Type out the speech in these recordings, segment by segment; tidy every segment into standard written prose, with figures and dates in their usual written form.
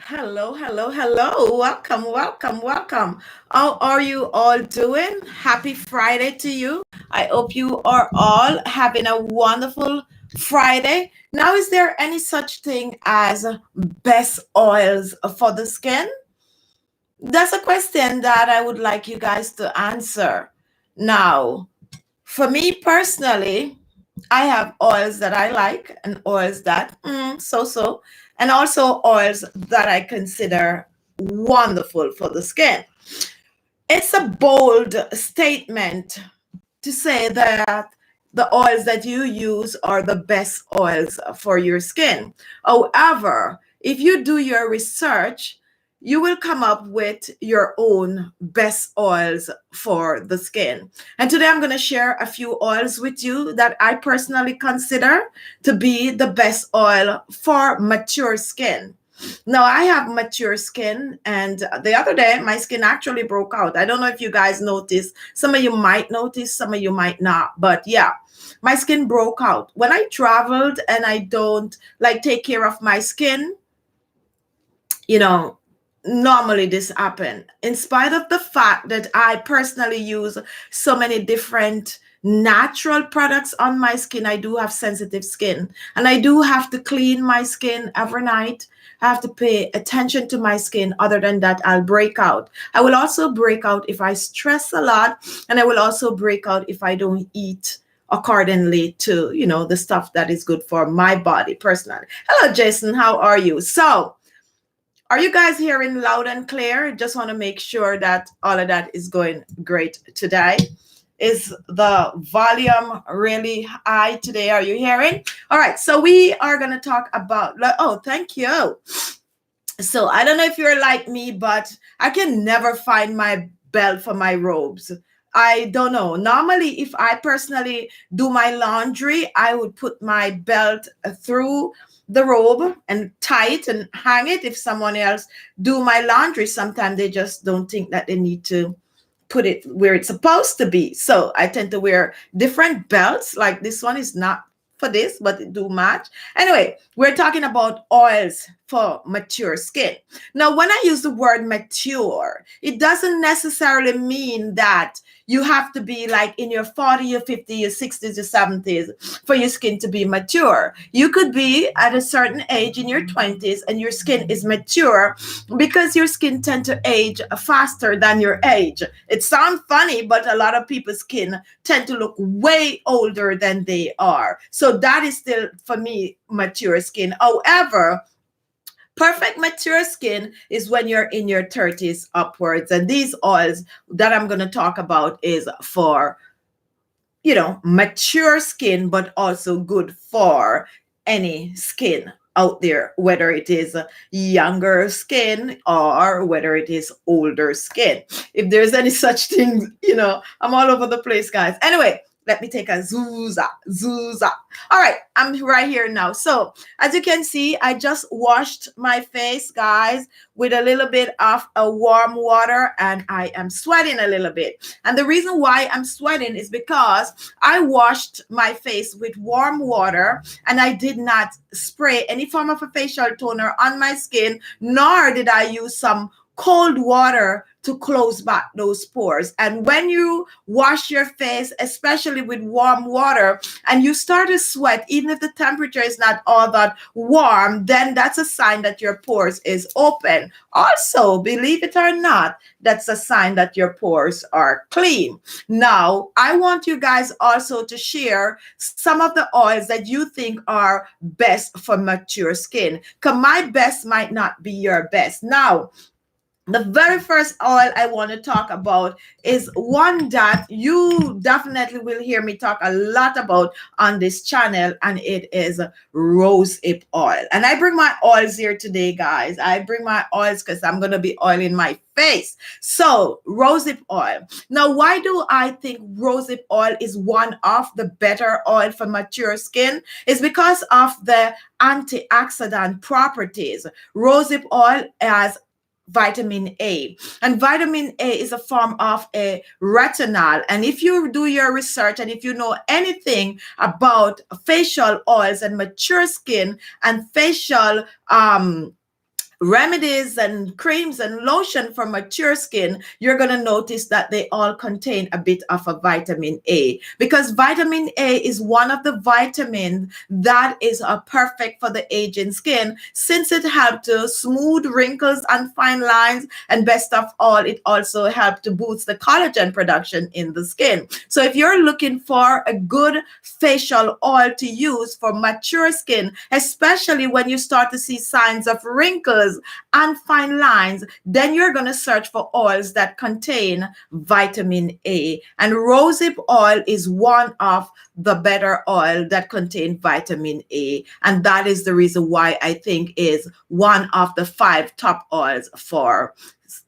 Hello, hello, hello. Welcome, welcome, welcome. How are you all doing? Happy Friday to you. I hope you are all having a wonderful Friday. Now, is there any such thing as best oils for the skin? That's a question that I would like you guys to answer. Now, for me personally, I have oils that I like and oils that so, and also oils that I consider wonderful for the skin. It's a bold statement to say that the oils that you use are the best oils for your skin. However, if you do your research, you will come up with your own best oils for the skin. And today I'm going to share a few oils with you that I personally consider to be the best oil for mature skin. Now, I have mature skin, and the other day my skin actually broke out. I don't know if you guys noticed. Some of you might notice, some of you might not. But yeah, my skin broke out. When I traveled and I don't like take care of my skin, you know, normally this happen. In spite of the fact that I personally use so many different natural products on my skin, I do have sensitive skin, and I do have to clean my skin every night. I have to pay attention to my skin. Other than that, I'll break out. I will also break out if I stress a lot, and I will also break out if I don't eat accordingly to, the stuff that is good for my body personally. Hello, Jason. How are you? So, are you guys hearing loud and clear? Just want to make sure that all of that is going great today. Is the volume really high today? Are you hearing? All right. So we are going to talk about, oh, thank you. So I don't know if you're like me, but I can never find my belt for my robes. I don't know. Normally, if I personally do my laundry, I would put my belt through the robe and tie it and hang it. If someone else do my laundry, sometimes they just don't think that they need to put it where it's supposed to be. So I tend to wear different belts. Like this one is not for this, but it do match. Anyway, we're talking about oils for mature skin. Now, when I use the word mature, it doesn't necessarily mean that you have to be like in your 40, your 50, your 60s, your 70s for your skin to be mature. You could be at a certain age in your 20s and your skin is mature because your skin tend to age faster than your age. It sounds funny, but a lot of people's skin tend to look way older than they are. So that is still, for me, mature skin. However, perfect mature skin is when you're in your 30s upwards. And these oils that I'm going to talk about is for, mature skin, but also good for any skin out there, whether it is younger skin or whether it is older skin. If there's any such thing, I'm all over the place, guys. Anyway, let me take a zooza. All right, I'm right here now. So as you can see, I just washed my face, guys, with a little bit of a warm water, and I am sweating a little bit. And the reason why I'm sweating is because I washed my face with warm water and I did not spray any form of a facial toner on my skin, nor did I use some cold water to close back those pores. And when you wash your face, especially with warm water, and you start to sweat, even if the temperature is not all that warm, then that's a sign that your pores is open. Also, believe it or not, that's a sign that your pores are clean. Now, I want you guys also to share some of the oils that you think are best for mature skin, because my best might not be your best. Now, the very first oil I want to talk about is one that you definitely will hear me talk a lot about on this channel, and it is Rosehip Oil. And I bring my oils here today, guys. I bring my oils because I'm going to be oiling my face. So, Rosehip Oil. Now, why do I think Rosehip Oil is one of the better oil for mature skin? It's because of the antioxidant properties. Rosehip Oil has vitamin A, and vitamin A is a form of a retinol. And if you do your research and if you know anything about facial oils and mature skin and facial remedies and creams and lotion for mature skin, you're going to notice that they all contain a bit of a vitamin A, because vitamin A is one of the vitamins that is perfect for the aging skin, since it helps to smooth wrinkles and fine lines, and best of all, it also helps to boost the collagen production in the skin. So if you're looking for a good facial oil to use for mature skin, especially when you start to see signs of wrinkles and fine lines, then you're going to search for oils that contain vitamin A. And rosehip oil is one of the better oil that contain vitamin A. And that is the reason why I think is one of the 5 top oils for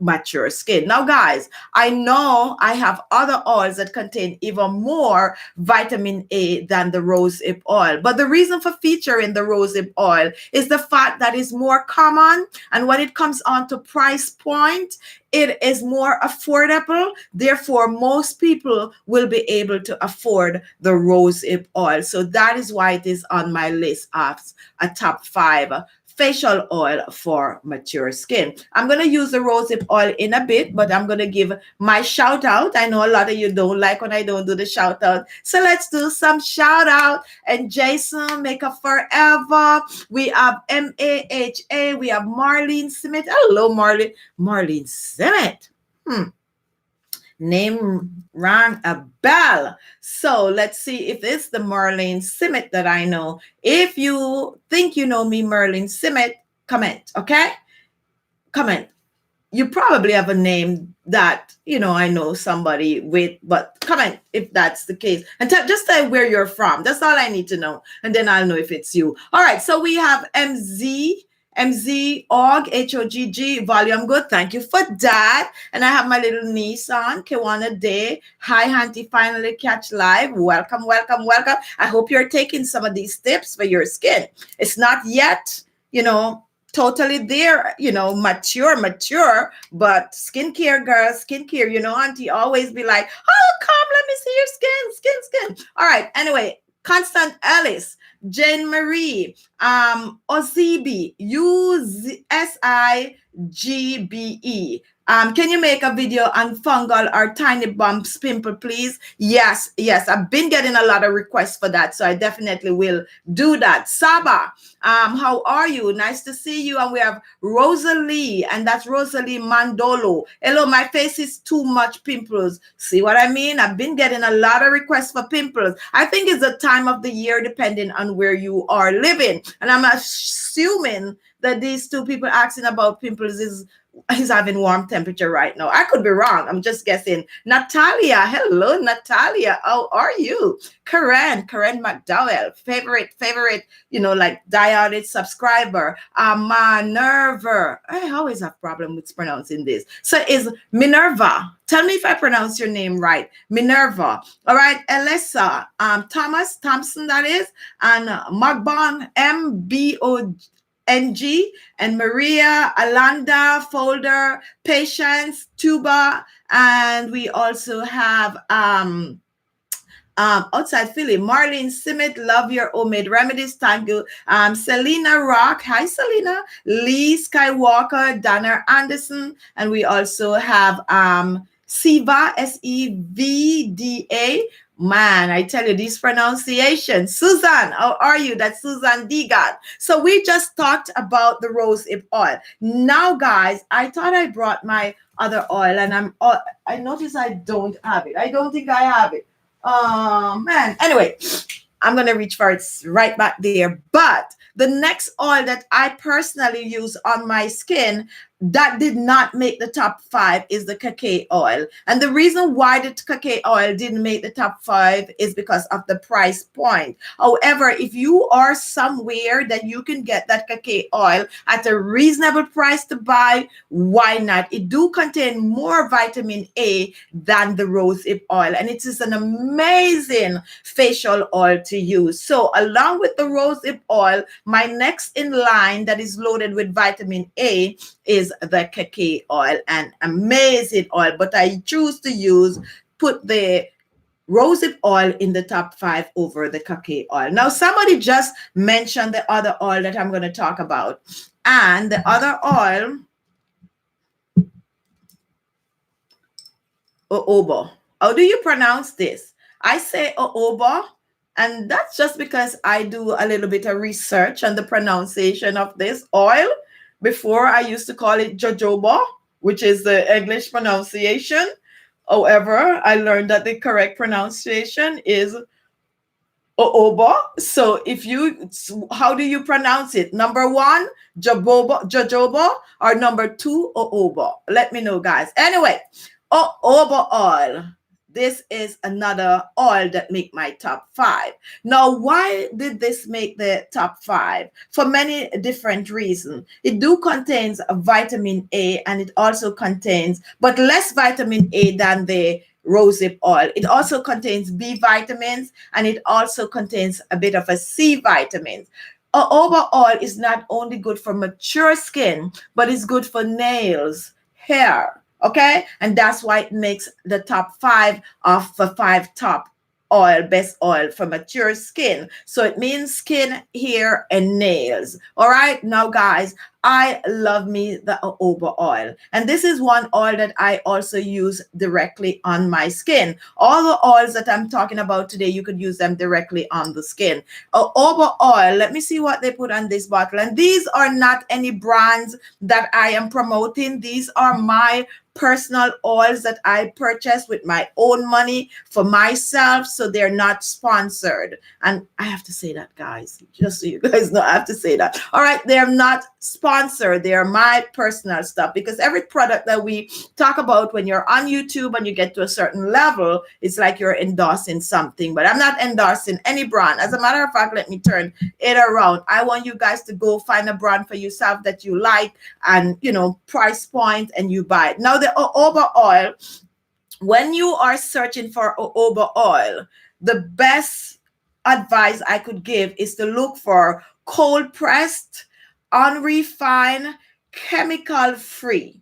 mature skin. Now, guys, I know I have other oils that contain even more vitamin A than the rosehip oil, but the reason for featuring the rosehip oil is the fact that it's more common, and when it comes on to price point, it is more affordable. Therefore, most people will be able to afford the rosehip oil. So that is why it is on my list of a top 5 facial oil for mature skin. I'm going to use the rosehip oil in a bit, but I'm going to give my shout out. I know a lot of you don't like when I don't do the shout out. So let's do some shout out. And Jason, Makeup Forever. We have MAHA. We have Marlene Smith. Hello, Marlene. Marlene Smith. Name rang a bell. So let's see if it's the Marlene Simmet that I know. If you think you know me, Marlene Simmet, comment, okay? Comment. You probably have a name that, I know somebody with, but comment if that's the case. And just tell where you're from. That's all I need to know. And then I'll know if it's you. All right, so we have MZ Ogg, HOGG, volume good. Thank you for that. And I have my little niece on, Kiwana Day. Hi, Auntie, finally catch live. Welcome, welcome, welcome. I hope you're taking some of these tips for your skin. It's not yet, totally there, mature, but skincare, girls, skincare, Auntie always be like, oh, come, let me see your skin. All right. Anyway, Constant Ellis, Jane Marie, Ozibi, USIGBE. Can you make a video on fungal or tiny bumps pimple, please? Yes. I've been getting a lot of requests for that, so I definitely will do that. Saba, how are you? Nice to see you. And we have Rosalie, and that's Rosalie Mandolo. Hello, my face is too much pimples. See what I mean? I've been getting a lot of requests for pimples. I think it's the time of the year, depending on where you are living. And I'm assuming that these 2 people asking about pimples is having warm temperature right now. I could be wrong. I'm just guessing. Natalia, hello, Natalia. How are you? Karen McDowell, favorite, like diode subscriber. Minerva. I always have problem with pronouncing this. So is Minerva. Tell me if I pronounce your name right. Minerva. All right, Elissa, Thompson, that is, and Magbon, MBONG, and Maria, Alanda, Folder, Patience, Tuba, and we also have outside Philly, Marlene Simmet, love your homemade remedies. Thank you. Selena Rock, hi Selena. Lee Skywalker, Dana Anderson, and we also have Siva, SEVDA. Man, I tell you, these pronunciations. Susan, how are you? That's Susan Degat. So we just talked about the rosehip oil. Now, guys, I thought I brought my other oil, and I noticed I don't have it. I don't think I have it. Man. Anyway, I'm going to reach for it right back there. But the next oil that I personally use on my skin that did not make the top 5 is the Cacay oil. And the reason why the Cacay oil didn't make the top 5 is because of the price point. However, if you are somewhere that you can get that Cacay oil at a reasonable price to buy, why not? It do contain more vitamin A than the rosehip oil, and it is an amazing facial oil to use. So along with the rosehip oil, my next in line that is loaded with vitamin A is the Cacay oil, and amazing oil, but I choose to put the rosehip oil in the top 5 over the Cacay oil. Now, somebody just mentioned the other oil that I'm going to talk about, And the other oil, Jojoba. How do you pronounce this? I say Jojoba, and that's just because I do a little bit of research on the pronunciation of this oil. Before, I used to call it Jojoba, which is the English pronunciation. However, I learned that the correct pronunciation is Jojoba. So if you, how do you pronounce it? Number one, Jojoba, or number two, Jojoba? Let me know, guys. Anyway, Jojoba oil. This is another oil that make my top five. Now, why did this make the top five? For many different reasons. It do contains a vitamin A, and it also contains, but less vitamin A than the rosehip oil. It also contains B vitamins, and it also contains a bit of a C vitamins. Jojoba oil is not only good for mature skin, but it's good for nails, hair. Okay, and that's why it makes the top five of the five top best oil for mature skin. So it means skin, hair, and nails. All right, now guys, I love me the jojoba oil, and this is one oil that I also use directly on my skin. All the oils that I'm talking about today, you could use them directly on the skin. Jojoba oil, let me see what they put on this bottle, and these are not any brands that I am promoting. These are my personal oils that I purchased with my own money for myself, so they're not sponsored. And I have to say that, guys, just so you guys know, I have to say that. All right, they're not sponsored. They're my personal stuff, because every product that we talk about when you're on YouTube and you get to a certain level, it's like you're endorsing something, but I'm not endorsing any brand. As a matter of fact, let me turn it around. I want you guys to go find a brand for yourself that you like, and you know, price point, and you buy it. Now the jojoba oil, when you are searching for jojoba oil, the best advice I could give is to look for cold pressed, unrefined, chemical free.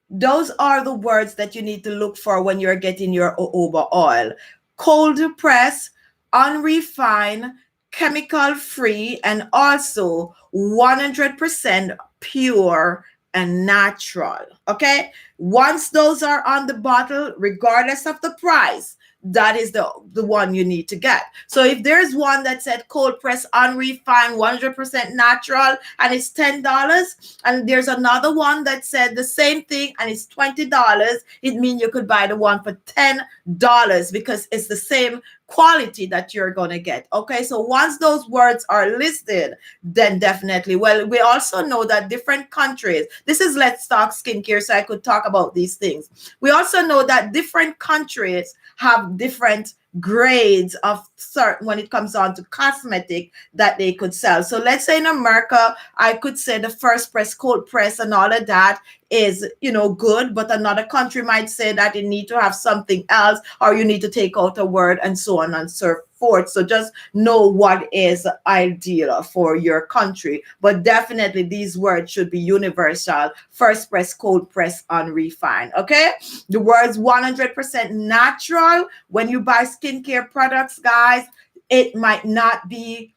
Those are the words that you need to look for when you're getting your jojoba oil. Cold press, unrefined, chemical free, and also 100% pure and natural. Okay, once those are on the bottle, regardless of the price, that is the one you need to get. So if there's one that said cold press, unrefined, 100% natural, and it's $10, and there's another one that said the same thing and it's $20, it means you could buy the one for $10, because it's the same quality that you're going to get. Okay, so once those words are listed, then definitely. Well, we also know that different countries, this is Let's Talk Skincare, so I could talk about these things. We also know that different countries have different grades of certain when it comes on to cosmetic that they could sell. So let's say in America, I could say the first press, cold press, and all of that is, you know, good, but another country might say that you need to have something else, or you need to take out a word, and so on and so forth. So just know what is ideal for your country, but definitely these words should be universal: first press, cold press, unrefined. Okay, the words 100% natural. When you buy skincare products, guys, it might not be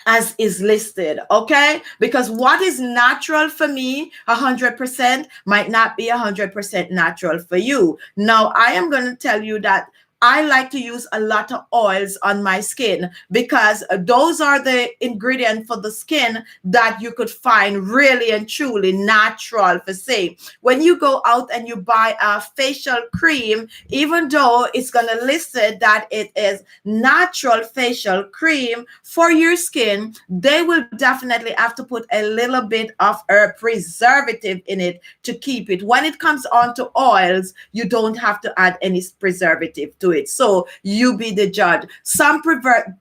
as is listed, okay? Because what is natural for me, 100%, might not be 100% natural for you. Now, I am going to tell you that I like to use a lot of oils on my skin, because those are the ingredients for the skin that you could find really and truly natural. For say, when you go out and you buy a facial cream, even though it's going to list it that it is natural facial cream for your skin, they will definitely have to put a little bit of a preservative in it to keep it. When it comes on to oils, you don't have to add any preservative to it. So you be the judge. Some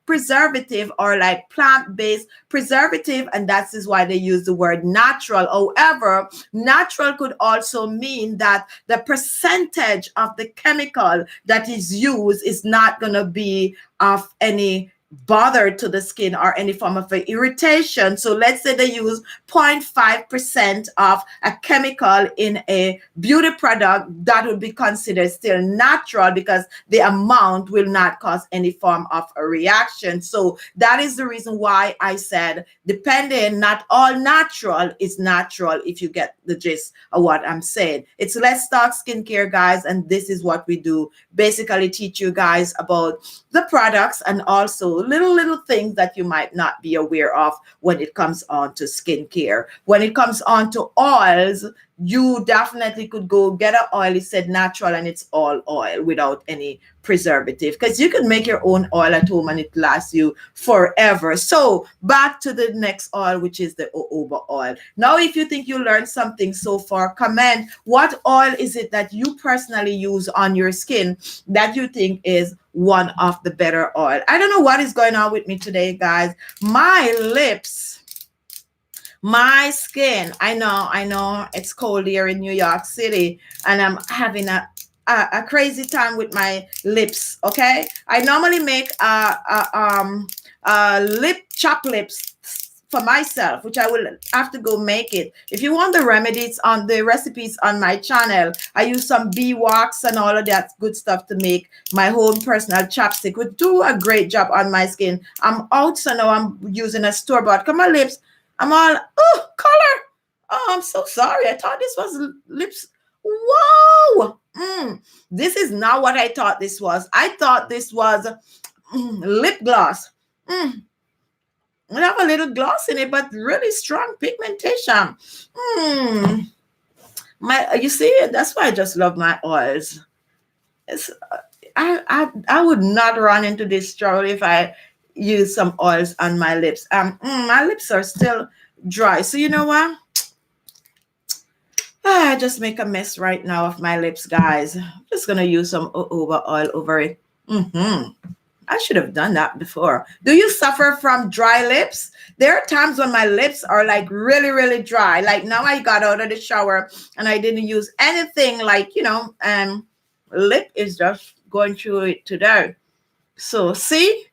preservative are like plant-based preservative, and that is why they use the word natural. However, natural could also mean that the percentage of the chemical that is used is not going to be of any bother to the skin or any form of irritation. So let's say they use 0.5% of a chemical in a beauty product, that would be considered still natural because the amount will not cause any form of a reaction. So that is the reason why I said, depending, not all natural is natural, if you get the gist of what I'm saying. It's Let's Talk Skincare, guys, and this is what we do. Basically teach you guys about the products and also little things that you might not be aware of when it comes on to skincare. When it comes on to oils, you definitely could go get an oil. It said natural and it's all oil without any preservative, because you can make your own oil at home and it lasts you forever. So back to the next oil, which is the jojoba oil. Now, if you think you learned something so far, comment what oil is it that you personally use on your skin that you think is one of the better oil. I don't know what is going on with me today, guys. My lips, my skin, I know it's cold here in New York City, and I'm having a crazy time with my lips. Okay, I normally make lip chop lips for myself, which I will have to go make it. If you want the remedies on the recipes on my channel, I use some bee wax and all of that good stuff to make my own personal chapstick, which do a great job on my skin. I'm out, so now I'm using a store-bought. Come on, lips. I'm all, oh, color. Oh, I'm so sorry. I thought this was lips. Whoa. This is not what I thought this was. I thought this was lip gloss. We have a little gloss in it, but really strong pigmentation. You see, that's why I just love my oils. It's, I would not run into this struggle if I use some oils on my lips. My lips are still dry. So you know what? I just make a mess right now of my lips, guys. I'm just gonna use some jojoba oil over it. I should have done that before. Do you suffer from dry lips? There are times when my lips are like really, really dry. Like now I got out of the shower and I didn't use anything, like, lip is just going through it today. So see,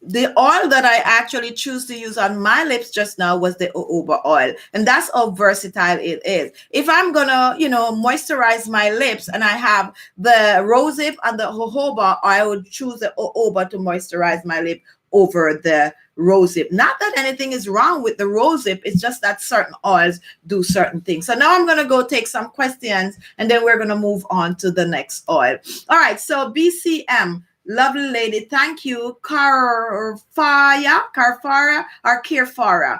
the oil that I actually choose to use on my lips just now was the jojoba oil. And that's how versatile it is. If I'm gonna, moisturize my lips and I have the rosehip and the jojoba, I would choose the jojoba to moisturize my lip over the rosehip. Not that anything is wrong with the rosehip, it's just that certain oils do certain things. So now I'm gonna go take some questions and then we're gonna move on to the next oil. All right, so BCM. Lovely lady, thank you. Carfara or Kirfara. Carfaaye.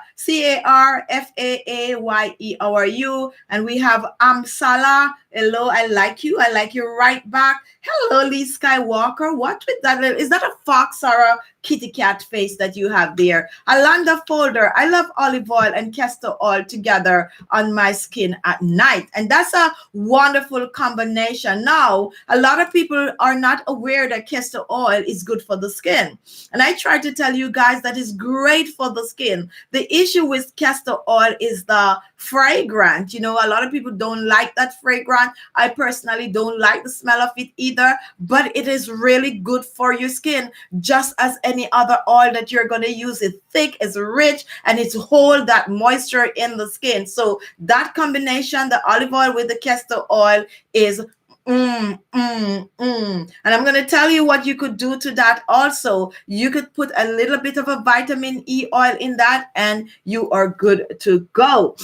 How are you? And we have Amsala. Hello, I like you. I like you right back. Hello, Lee Skywalker. What with that? Is that a fox or a kitty cat face that you have there? Alanda Folder. I love olive oil and castor oil together on my skin at night. And that's a wonderful combination. Now, a lot of people are not aware that castor oil is good for the skin. And I try to tell you guys that is great for the skin. The issue with castor oil is the fragrance. A lot of people don't like that fragrance. I personally don't like the smell of it either, but it is really good for your skin, just as any other oil that you're going to use. It's thick, it's rich, and it's hold that moisture in the skin. So that combination, the olive oil with the castor oil, is and I'm going to tell you what you could do to that also. You could put a little bit of a vitamin E oil in that and you are good to go.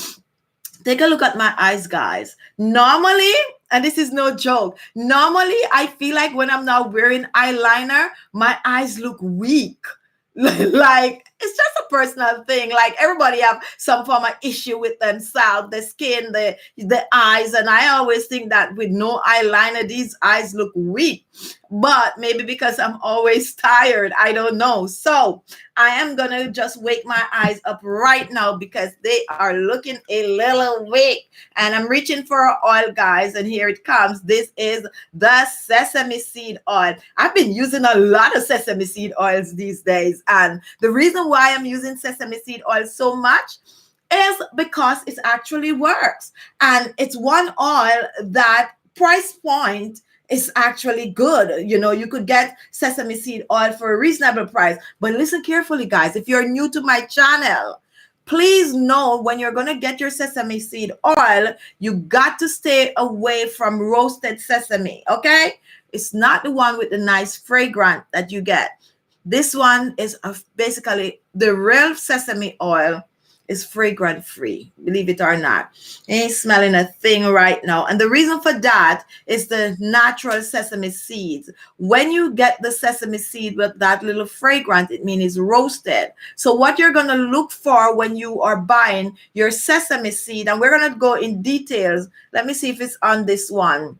Take a look at my eyes, guys. Normally, and this is no joke, normally I feel like when I'm not wearing eyeliner, my eyes look weak. Like, it's just a personal thing. Like, everybody have some form of issue with themselves, the skin, the eyes. And I always think that with no eyeliner, these eyes look weak. But maybe because I'm always tired, I don't know. So I am going to just wake my eyes up right now because they are looking a little weak. And I'm reaching for an oil, guys. And here it comes. This is the sesame seed oil. I've been using a lot of sesame seed oils these days. And the reason why I'm using sesame seed oil so much is because it actually works. And it's one oil that price point It's actually good. You know, you could get sesame seed oil for a reasonable price. But listen carefully, guys. If you're new to my channel, please know when you're going to get your sesame seed oil, you got to stay away from roasted sesame, okay? It's not the one with the nice fragrance that you get. This one is basically the real sesame oil is fragrance free, believe it or not. Ain't smelling a thing right now. And the reason for that is the natural sesame seeds. When you get the sesame seed with that little fragrance, it means it's roasted. So what you're going to look for when you are buying your sesame seed, and we're going to go in details. Let me see if it's on this one.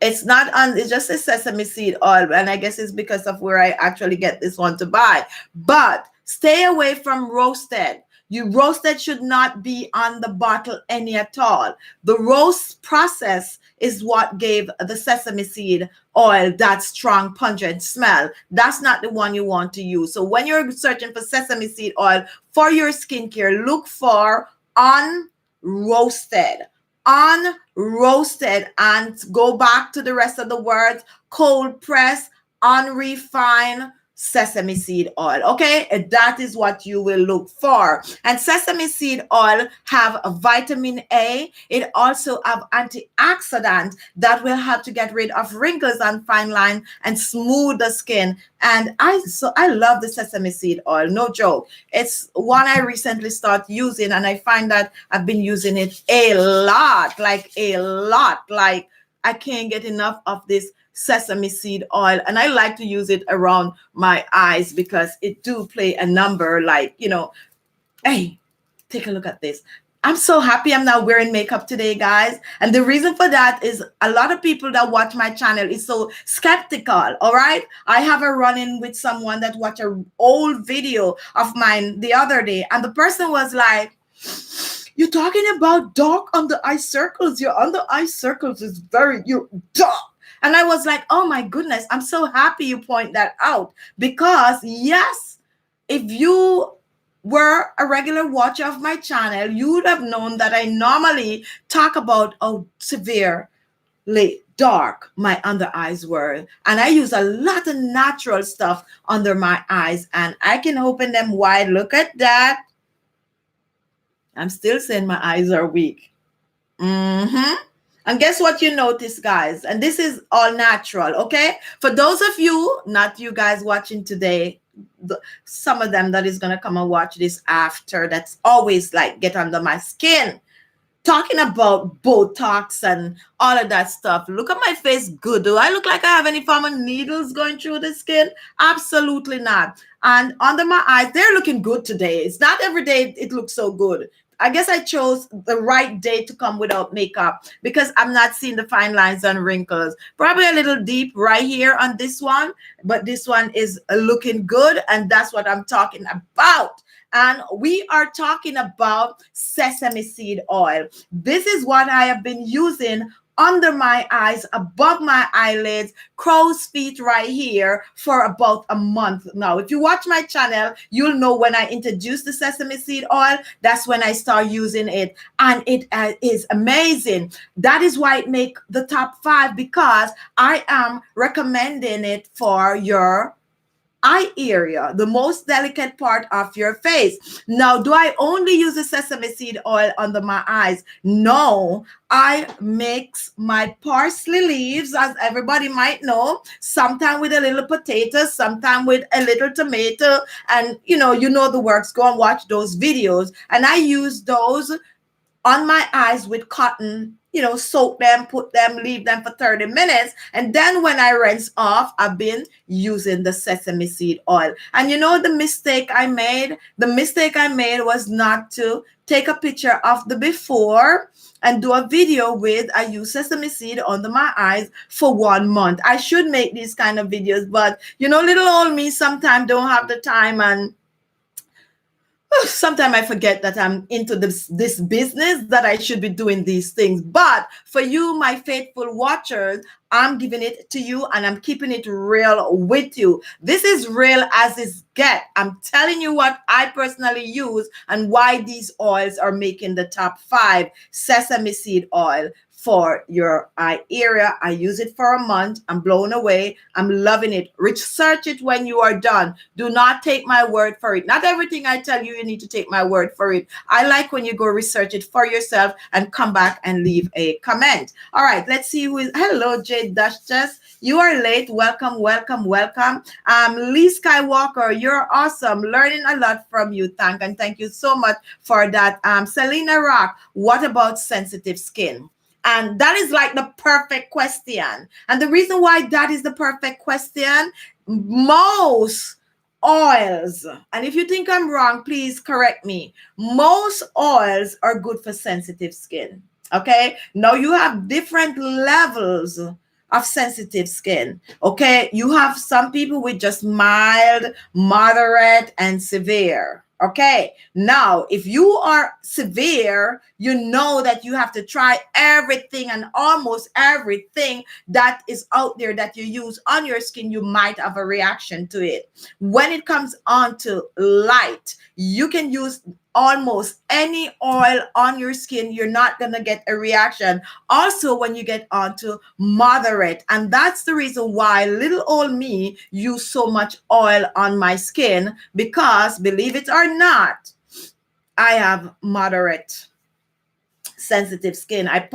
It's not on, it's just a sesame seed oil. And I guess it's because of where I actually get this one to buy. But stay away from roasted. You roasted should not be on the bottle any at all. The roast process is what gave the sesame seed oil that strong pungent smell. That's not the one you want to use. So when you're searching for sesame seed oil for your skincare, look for unroasted. Unroasted, and go back to the rest of the words: cold press, unrefined sesame seed oil. Okay, and that is what you will look for. And sesame seed oil have a vitamin A. It also have antioxidant that will help to get rid of wrinkles and fine line and smooth the skin. And I love the sesame seed oil, no joke. It's one I recently started using, and I find that I've been using it a lot, like I can't get enough of this sesame seed oil. And I like to use it around my eyes because it do play a number, like, you know. Hey, take a look at this. I'm so happy I'm not wearing makeup today, guys. And the reason for that is a lot of people that watch my channel is so skeptical, all right? I have a run-in with someone that watched an old video of mine the other day, and the person was like, "You're talking about dark under eye circles. Your under eye circles is you're dark." And I was like, oh my goodness, I'm so happy you point that out. Because yes, if you were a regular watcher of my channel, you would have known that I normally talk about how severely dark my under eyes were. And I use a lot of natural stuff under my eyes, and I can open them wide. Look at that. I'm still saying my eyes are weak. And guess what you notice, guys? And this is all natural, okay? For those of you, not you guys watching today, some of them that is going to come and watch this after, that's always like get under my skin, talking about Botox and all of that stuff. Look at my face good. Do I look like I have any form of needles going through the skin? Absolutely not. And under my eyes, they're looking good today. It's not every day it looks so good. I guess I chose the right day to come without makeup because I'm not seeing the fine lines and wrinkles. Probably a little deep right here on this one, but this one is looking good, and that's what I'm talking about. And we are talking about sesame seed oil. This is what I have been using under my eyes, above my eyelids, crow's feet right here for about a month now. If you watch my channel, you'll know when I introduce the sesame seed oil, that's when I start using it. And it is amazing. That is why it makes the top 5, because I am recommending it for your eye area, the most delicate part of your face. Now, do I only use the sesame seed oil under my eyes? No, I mix my parsley leaves, as everybody might know, sometimes with a little potato, sometimes with a little tomato, and you know the works. Go and watch those videos. And I use those on my eyes with cotton, soak them, put them, leave them for 30 minutes. And then when I rinse off, I've been using the sesame seed oil. And the mistake I made? The mistake I made was not to take a picture of the before and do a video with I use sesame seed under my eyes for 1 month. I should make these kind of videos, but little old me sometimes don't have the time, and sometimes I forget that I'm into this business, that I should be doing these things. But for you, my faithful watchers, I'm giving it to you, and I'm keeping it real with you. This is real as it get. I'm telling you what I personally use and why these oils are making the top 5. Sesame seed oil, for your eye area. I use it for a month. I'm blown away. I'm loving it. Research it when you are done. Do not take my word for it. Not everything I tell you, you need to take my word for it. I like when you go research it for yourself and come back and leave a comment. All right, let's see who is. Hello, Jade Duchess. You are late. Welcome, welcome, welcome. Lee Skywalker, you're awesome. Learning a lot from you. Thank you so much for that. Selena Rock, what about sensitive skin? And that is like the perfect question. And the reason why that is the perfect question, most oils, and if you think I'm wrong, please correct me. Most oils are good for sensitive skin. Okay. Now you have different levels of sensitive skin. Okay. You have some people with just mild, moderate, and severe. Okay, now if you are severe, you know that you have to try everything and almost everything that is out there that you use on your skin. You might have a reaction to it. When it comes on to light, you can use almost any oil on your skin. You're not going to get a reaction. Also, when you get onto moderate, and that's the reason why little old me use so much oil on my skin, because believe it or not, I have moderate sensitive skin. I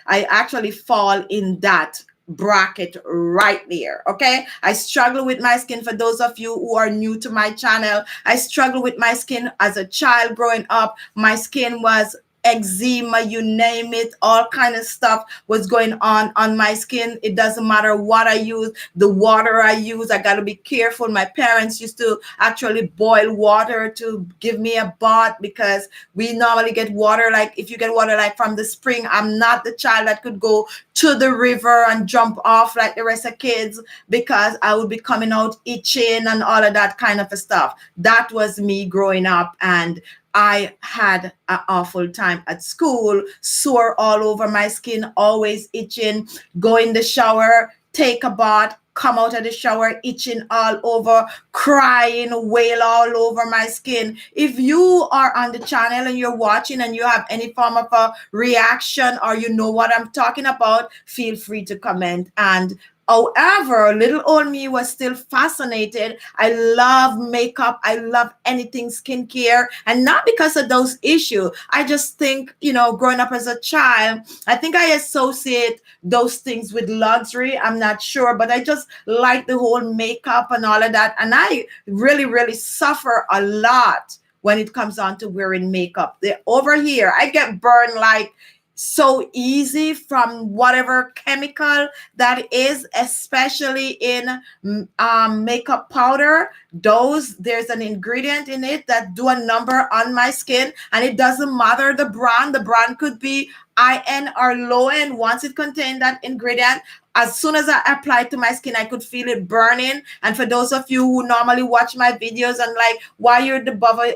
actually fall in that bracket right there. Okay, I struggle with my skin. For those of you who are new to my channel, I struggle with my skin as a child growing up. My skin was eczema, you name it, all kind of stuff was going on my skin. It doesn't matter what I use, the water I use, I got to be careful. My parents used to actually boil water to give me a bath, because we normally get water, like if you get water like from the spring. I'm not the child that could go to the river and jump off like the rest of kids, because I would be coming out itching and all of that kind of stuff. That was me growing up, and I had an awful time at school, sore all over my skin, always itching, go in the shower, take a bath, come out of the shower, itching all over, crying, wail all over my skin. If you are on the channel and you're watching and you have any form of a reaction, or you know what I'm talking about, feel free to comment. And however, little old me was still fascinated. I love makeup. I love anything skincare. And not because of those issues. I just think, growing up as a child, I think I associate those things with luxury. I'm not sure, but I just like the whole makeup and all of that. And I really, really suffer a lot when it comes on to wearing makeup. Over here, I get burned like so easy from whatever chemical that is, especially in makeup powder. There's an ingredient in it that do a number on my skin, and it doesn't matter the brand. The brand could be high-end or low-end. Once it contains that ingredient, as soon as I applied to my skin, I could feel it burning. And for those of you who normally watch my videos and like, why you're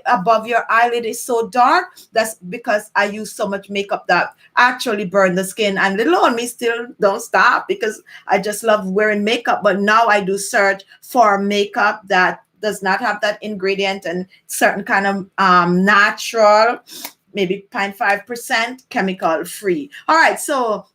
above your eyelid is so dark, that's because I use so much makeup that actually burn the skin. And little on me still don't stop, because I just love wearing makeup. But now I do search for makeup that does not have that ingredient, and certain kind of natural, maybe 0.5% chemical free. All right, so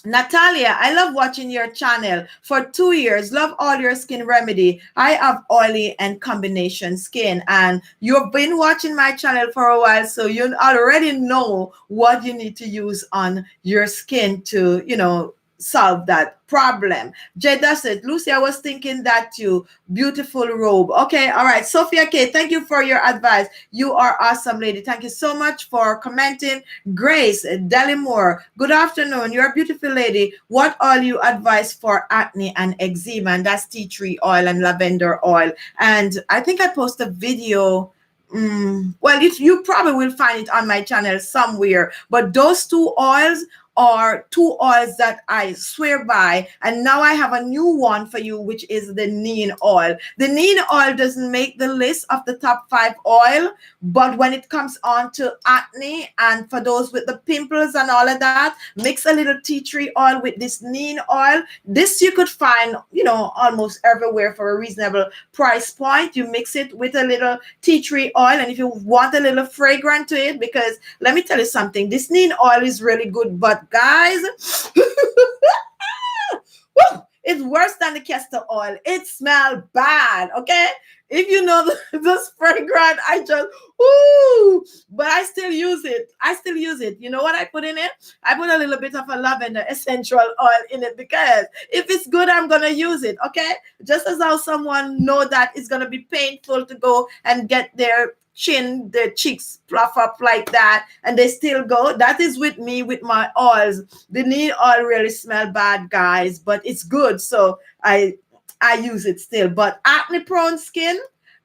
Natalia, I love watching your channel for 2 years. Love all your skin remedy. I have oily and combination skin, and you've been watching my channel for a while, so you already know what you need to use on your skin to, solve that problem. Jada said, Lucy, I was thinking that too. Beautiful robe. Okay, all right. Sophia K, thank you for your advice. You are awesome, lady. Thank you so much for commenting. Grace Delimore, good afternoon. You're a beautiful lady. What oil you advise for acne and eczema? And that's tea tree oil and lavender oil. And I think I posted a video. Well, you probably will find it on my channel somewhere. But those two oils are two oils that I swear by. And now I have a new one for you, which is the neem oil. The neem oil doesn't make the list of the top 5 oil, but when it comes on to acne and for those with the pimples and all of that, mix a little tea tree oil with this neem oil. This you could find, almost everywhere for a reasonable price point. You mix it with a little tea tree oil, and if you want a little fragrance to it, because let me tell you something, this neem oil is really good, but guys. Woo! It's worse than the castor oil. It smells bad, okay? If you know the fragrance, I just, ooh, but I still use it. I still use it. You know what I put in it? I put a little bit of a lavender essential oil in it because if it's good, I'm going to use it, okay? Just as how someone know that it's going to be painful to go and get their chin, their cheeks fluff up like that, and they still go. That is with me, with my oils. The neem oil really smell bad, guys, but it's good, so I use it still. But acne prone skin,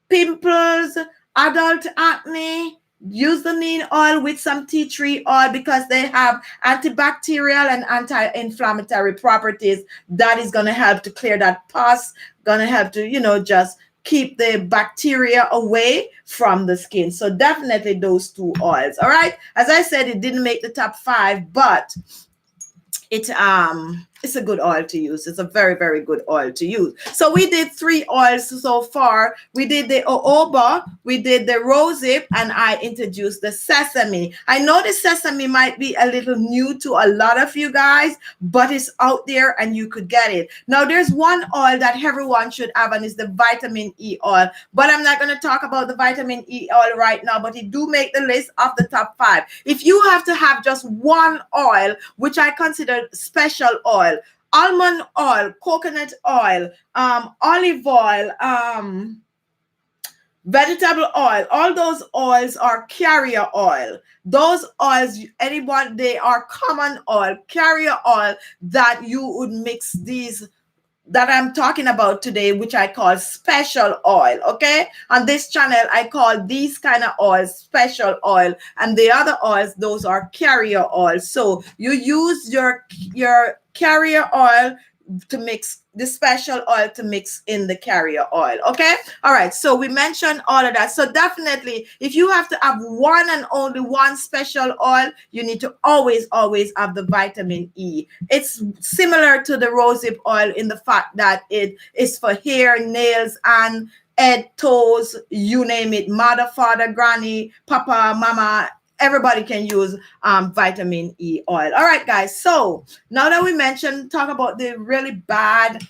pimples, adult acne, use the neem oil with some tea tree oil because they have antibacterial and anti-inflammatory properties. That is going to help to clear that pus, going to help to, just keep the bacteria away from the skin. So definitely those two oils. All right. As I said, it didn't make the top 5, but it's a good oil to use. It's a very, very good oil to use. So we did 3 oils so far. We did the jojoba, we did the rosehip, and I introduced the sesame. I know the sesame might be a little new to a lot of you guys, but it's out there and you could get it. Now there's one oil that everyone should have, and it's the vitamin E oil. But I'm not going to talk about the vitamin E oil right now, but it do make the list of the top 5. If you have to have just one oil, which I consider special oil, almond oil, coconut oil, olive oil, vegetable oil, all those oils are carrier oil. Those oils, anyone, they are common oil, carrier oil that you would mix these that I'm talking about today, which I call special oil. Okay, on this channel I call these kind of oils special oil, and the other oils, those are carrier oil. So you use your carrier oil to mix the special oil to mix in the carrier oil. Okay, all right, so we mentioned all of that. So definitely, if you have to have one and only one special oil, you need to always have the vitamin E. It's similar to the rosehip oil in the fact that it is for hair, nails, and head, toes, you name it. Mother, father, granny, papa, mama, everybody can use vitamin E oil. All right, guys. So now that we talk about the really bad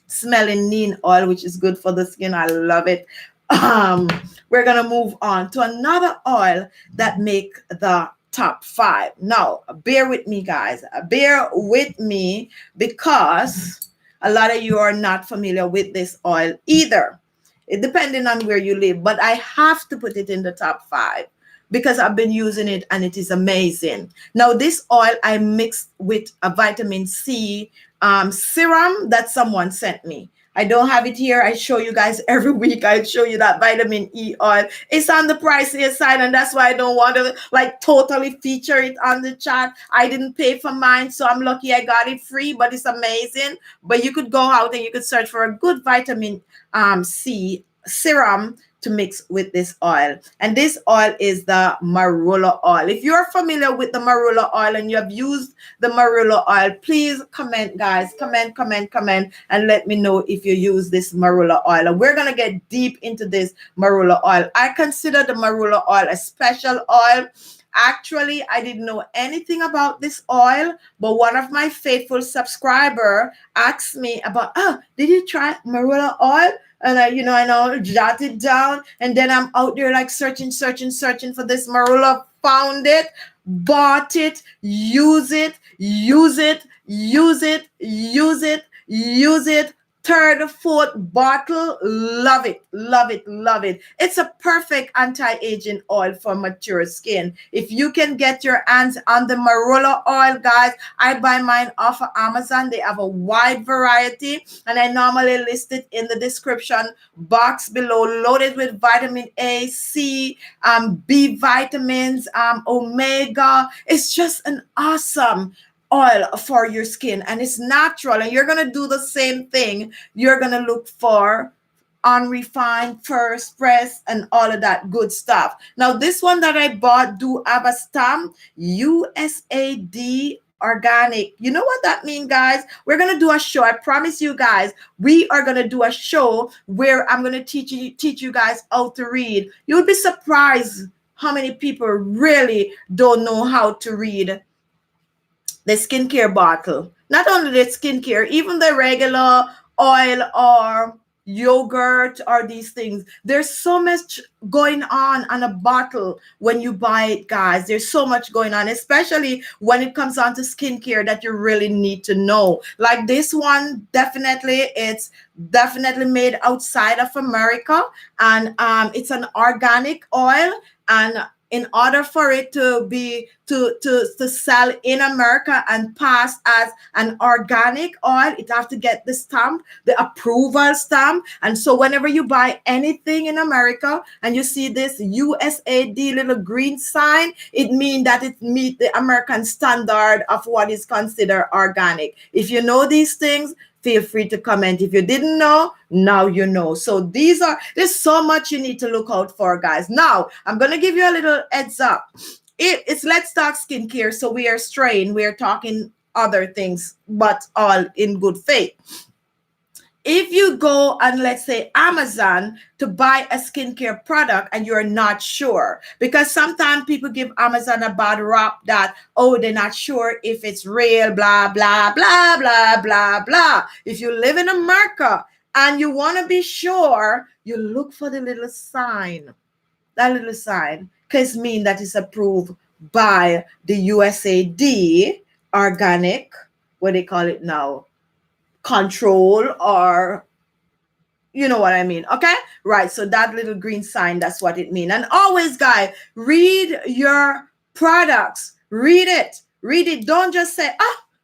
smelling neem oil, which is good for the skin. I love it. We're gonna move on to another oil that make the top 5. Now, bear with me, guys. Bear with me because a lot of you are not familiar with this oil either. It depending on where you live, but I have to put it in the top 5 because I've been using it and it is amazing. Now, this oil I mixed with a vitamin C serum that someone sent me. I don't have it here. I show you guys every week. I show you that vitamin E oil. It's on the pricier side, and that's why I don't want to totally feature it on the chat. I didn't pay for mine, so I'm lucky I got it free, but it's amazing. But you could go out and you could search for a good vitamin C serum to mix with this oil. And this oil is the Marula oil. If you're familiar with the Marula oil and you have used the Marula oil, please comment, guys. Comment, and let me know if you use this Marula oil. And we're going to get deep into this Marula oil. I consider the Marula oil a special oil. Actually, I didn't know anything about this oil, but one of my faithful subscriber asked me about, did you try Marula oil? And I jot it down, and then I'm out there searching for this Marula, found it, bought it, use it, 3rd, 4th bottle. Love it. It's a perfect anti-aging oil for mature skin. If you can get your hands on the Marula oil, guys, I buy mine off of Amazon. They have a wide variety, and I normally list it in the description box below, loaded with vitamin A, C, B vitamins, omega. It's just an awesome oil for your skin, and it's natural, and you're going to do the same thing. You're going to look for unrefined, first press, and all of that good stuff. Now, this one that I bought do have a stamp, USAID organic. You know what that means, guys? We're going to do a show. I promise you guys, we are going to do a show where I'm going to teach you guys how to read. You'll be surprised how many people really don't know how to read the skincare bottle. Not only the skincare, even the regular oil or yogurt or these things. There's so much going on a bottle when you buy it, guys. There's so much going on, especially when it comes on to skincare that you really need to know. Like this one, definitely, it's definitely made outside of America, and it's an organic oil, and in order for it to be to sell in America and pass as an organic oil, it have to get the stamp, the approval stamp. And so whenever you buy anything in America and you see this USAD little green sign, it means that it meet the American standard of what is considered organic. If you know these things, feel free to comment. If you didn't know, now you know. So there's so much you need to look out for, guys. Now, I'm going to give you a little heads up. It's Let's Talk Skincare, so we are straying. We are talking other things, but all in good faith. If you go on, let's say, Amazon to buy a skincare product and you're not sure, because sometimes people give Amazon a bad rap that, oh, they're not sure if it's real, blah, blah, blah, blah, blah, blah. If you live in America and you want to be sure, you look for the little sign. That little sign because mean that it's approved by the USAD organic, what they call it now, control, or you know what I mean. Okay, right. So that little green sign, that's what it means. And always, guys, read your products. Read it. Don't just say,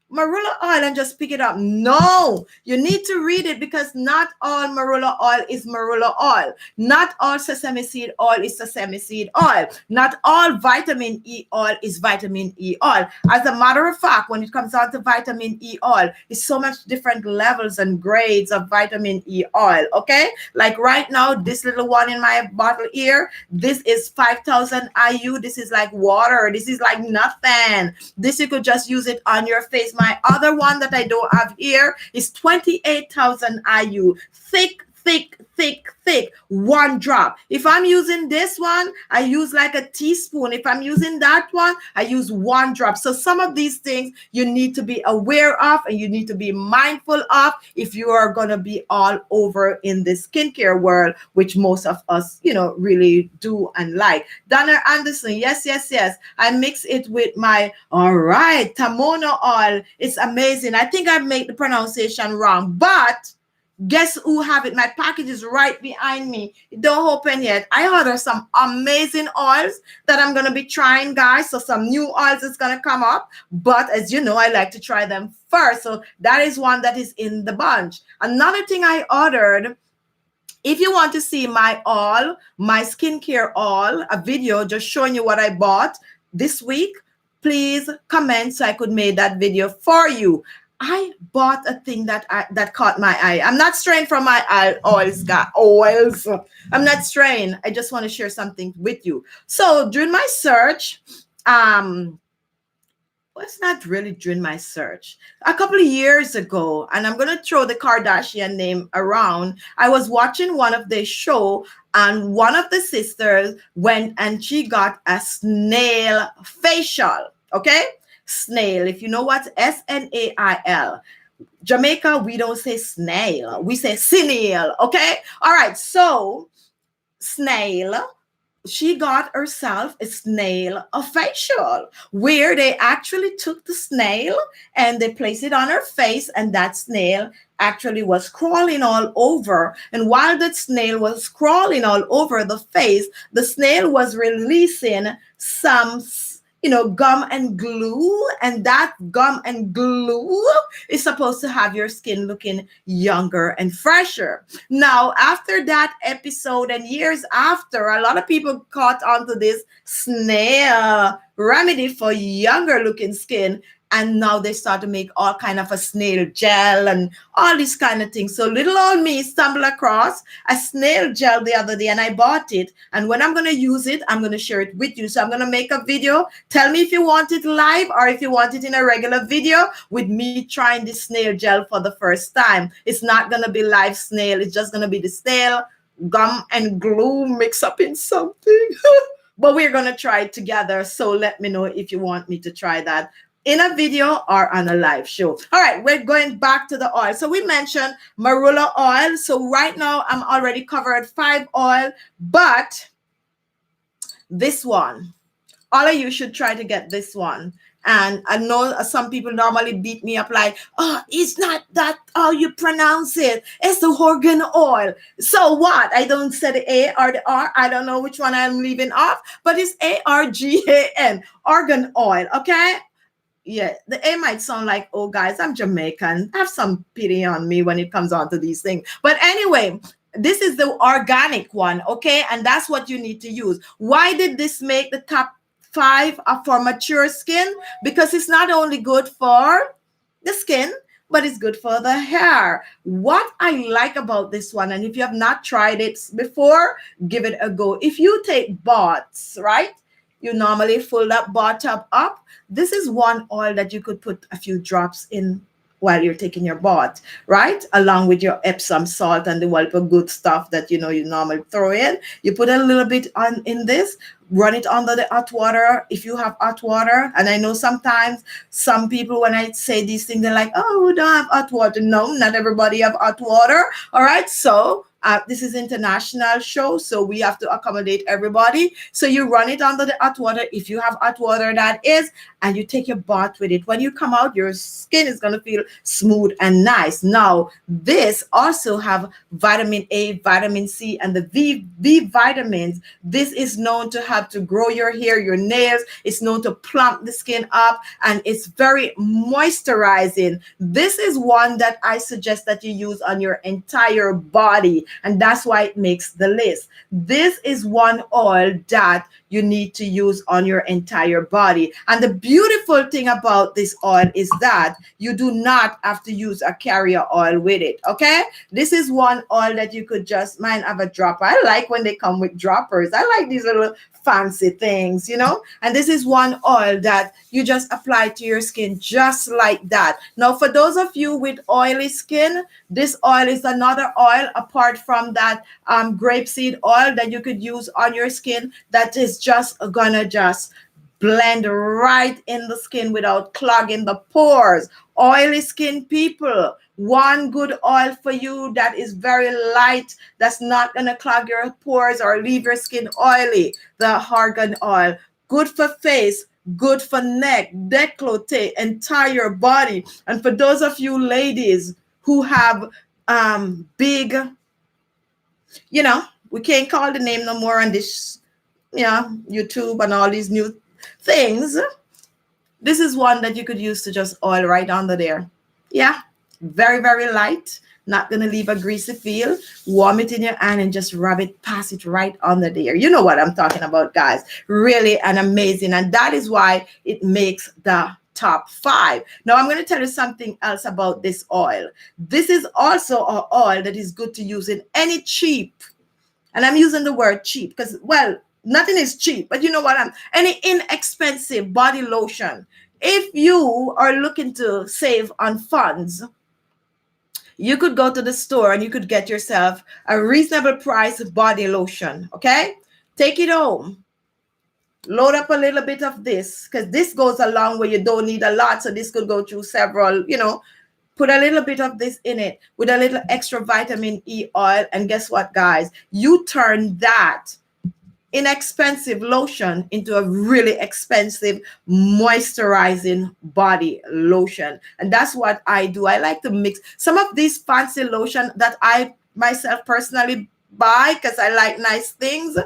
Marula oil, and just pick it up. No, you need to read it, because not all Marula oil is Marula oil. Not all sesame seed oil is sesame seed oil. Not all vitamin E oil is vitamin E oil. As a matter of fact, when it comes down to vitamin E oil, it's so much different levels and grades of vitamin E oil. Okay, like right now, this little one in my bottle here, this is 5,000 IU. This is like water. This is like nothing. This, you could just use it on your face. My other one that I don't have here is 28,000 IU. Thick, 1 drop. If I'm using this one, I use like a teaspoon. If I'm using that one, I use 1 drop. So some of these things you need to be aware of and you need to be mindful of if you are going to be all over in the skincare world, which most of us, really do and like. Donna Anderson, yes. I mix it with my, all right, Tamono oil. It's amazing. I think I made the pronunciation wrong, but guess who have it? My package is right behind me. It don't open yet. I ordered some amazing oils that I'm going to be trying, guys. So some new oils is going to come up. But as you know, I like to try them first. So that is one that is in the bunch. Another thing I ordered, if you want to see my skincare oil, a video just showing you what I bought this week, please comment so I could make that video for you. I bought a thing that caught my eye. I'm not straying from my oils. I'm not straying. I just want to share something with you. So during my search, it's not really during my search. A couple of years ago, and I'm going to throw the Kardashian name around, I was watching one of their show, and one of the sisters went and she got a snail facial. Okay? Snail. If you know what SNAIL. Jamaica, we don't say snail. We say snail. Okay? All right. So, snail. She got herself a snail facial where they actually took the snail and they placed it on her face, and that snail actually was crawling all over. And while that snail was crawling all over the face, the snail was releasing some gum and glue, and that gum and glue is supposed to have your skin looking younger and fresher. Now, after that episode and years after, a lot of people caught onto this snail remedy for younger looking skin. And now they start to make all kind of a snail gel and all these kind of things. So little old me stumbled across a snail gel the other day, and I bought it. And when I'm going to use it, I'm going to share it with you. So I'm going to make a video. Tell me if you want it live or if you want it in a regular video with me trying this snail gel for the first time. It's not going to be live snail. It's just going to be the snail, gum, and glue mixed up in something. But we're going to try it together. So let me know if you want me to try that in a video or on a live show. All right, we're going back to the oil. So we mentioned Marula oil. So right now I'm already covered 5 oil, but this one, all of you should try to get this one. And I know some people normally beat me up like, oh, it's not that how you pronounce it. It's the Argan oil. So what? I don't say the A or the R. I don't know which one I'm leaving off, but it's ARGAN, Argan oil, okay? Yeah, the A might sound like, oh, guys, I'm Jamaican. Have some pity on me when it comes on to these things. But anyway, this is the organic one, okay? And that's what you need to use. Why did this make the top 5 for mature skin? Because it's not only good for the skin, but it's good for the hair. What I like about this one, and if you have not tried it before, give it a go. If you take baths, right? You normally fill that bathtub up. This is one oil that you could put a few drops in while you're taking your bath, right? Along with your Epsom salt and the whatever good stuff that you normally throw in. You put a little bit on in this, run it under the hot water if you have hot water. And I know sometimes some people, when I say these things, they're like, oh, we don't have hot water. No, not everybody have hot water. All right, so this is international show, so we have to accommodate everybody. So you run it under the hot water, if you have hot water, that is, and you take your bath with it. When you come out, your skin is going to feel smooth and nice. Now, this also have vitamin A, vitamin C, and the B vitamins. This is known to have to grow your hair, your nails. It's known to plump the skin up, and it's very moisturizing. This is one that I suggest that you use on your entire body, and that's why it makes the list. This is one oil that you need to use on your entire body. And the beautiful thing about this oil is that you do not have to use a carrier oil with it, okay? This is one oil that you could just, mine have a dropper. I like when they come with droppers. I like these little fancy things, and this is one oil that you just apply to your skin just like that. Now, for those of you with oily skin, this oil is another oil apart from that grapeseed oil that you could use on your skin that is just gonna just blend right in the skin without clogging the pores. Oily skin people, one good oil for you that is very light, that's not going to clog your pores or leave your skin oily, the Argan oil. Good for face, good for neck, décolleté, entire body. And for those of you ladies who have big, we can't call the name no more on this, YouTube and all these new things. This is one that you could use to just oil right under there. Yeah, very, very light. Not going to leave a greasy feel. Warm it in your hand and just rub it, pass it right under there. You know what I'm talking about, guys. Really an amazing. And that is why it makes the top 5. Now, I'm going to tell you something else about this oil. This is also an oil that is good to use in any cheap, and I'm using the word cheap because, well, nothing is cheap, but you know what? Any inexpensive body lotion. If you are looking to save on funds, you could go to the store and you could get yourself a reasonable price body lotion, okay? Take it home. Load up a little bit of this, because this goes along where you don't need a lot, so this could go through several, put a little bit of this in it with a little extra vitamin E oil, and guess what, guys? You turn that inexpensive lotion into a really expensive moisturizing body lotion. And that's what I do. I like to mix some of these fancy lotion that I myself personally buy because I like nice things,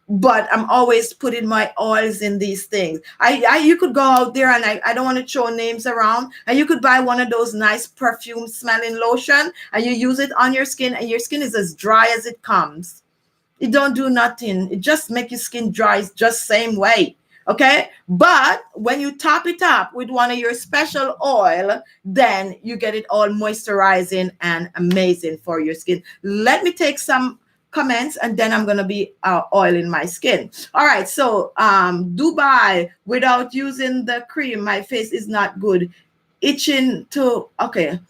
but I'm always putting my oils in these things. You could go out there, and I don't want to throw names around, and you could buy one of those nice perfume smelling lotion and you use it on your skin, and your skin is as dry as it comes. It don't do nothing. It just make your skin dry just same way. Okay. But when you top it up with one of your special oil, then you get it all moisturizing and amazing for your skin. Let me take some comments and then I'm going to be oiling my skin. All right. So Dubai, without using the cream, my face is not good. Itching to, okay.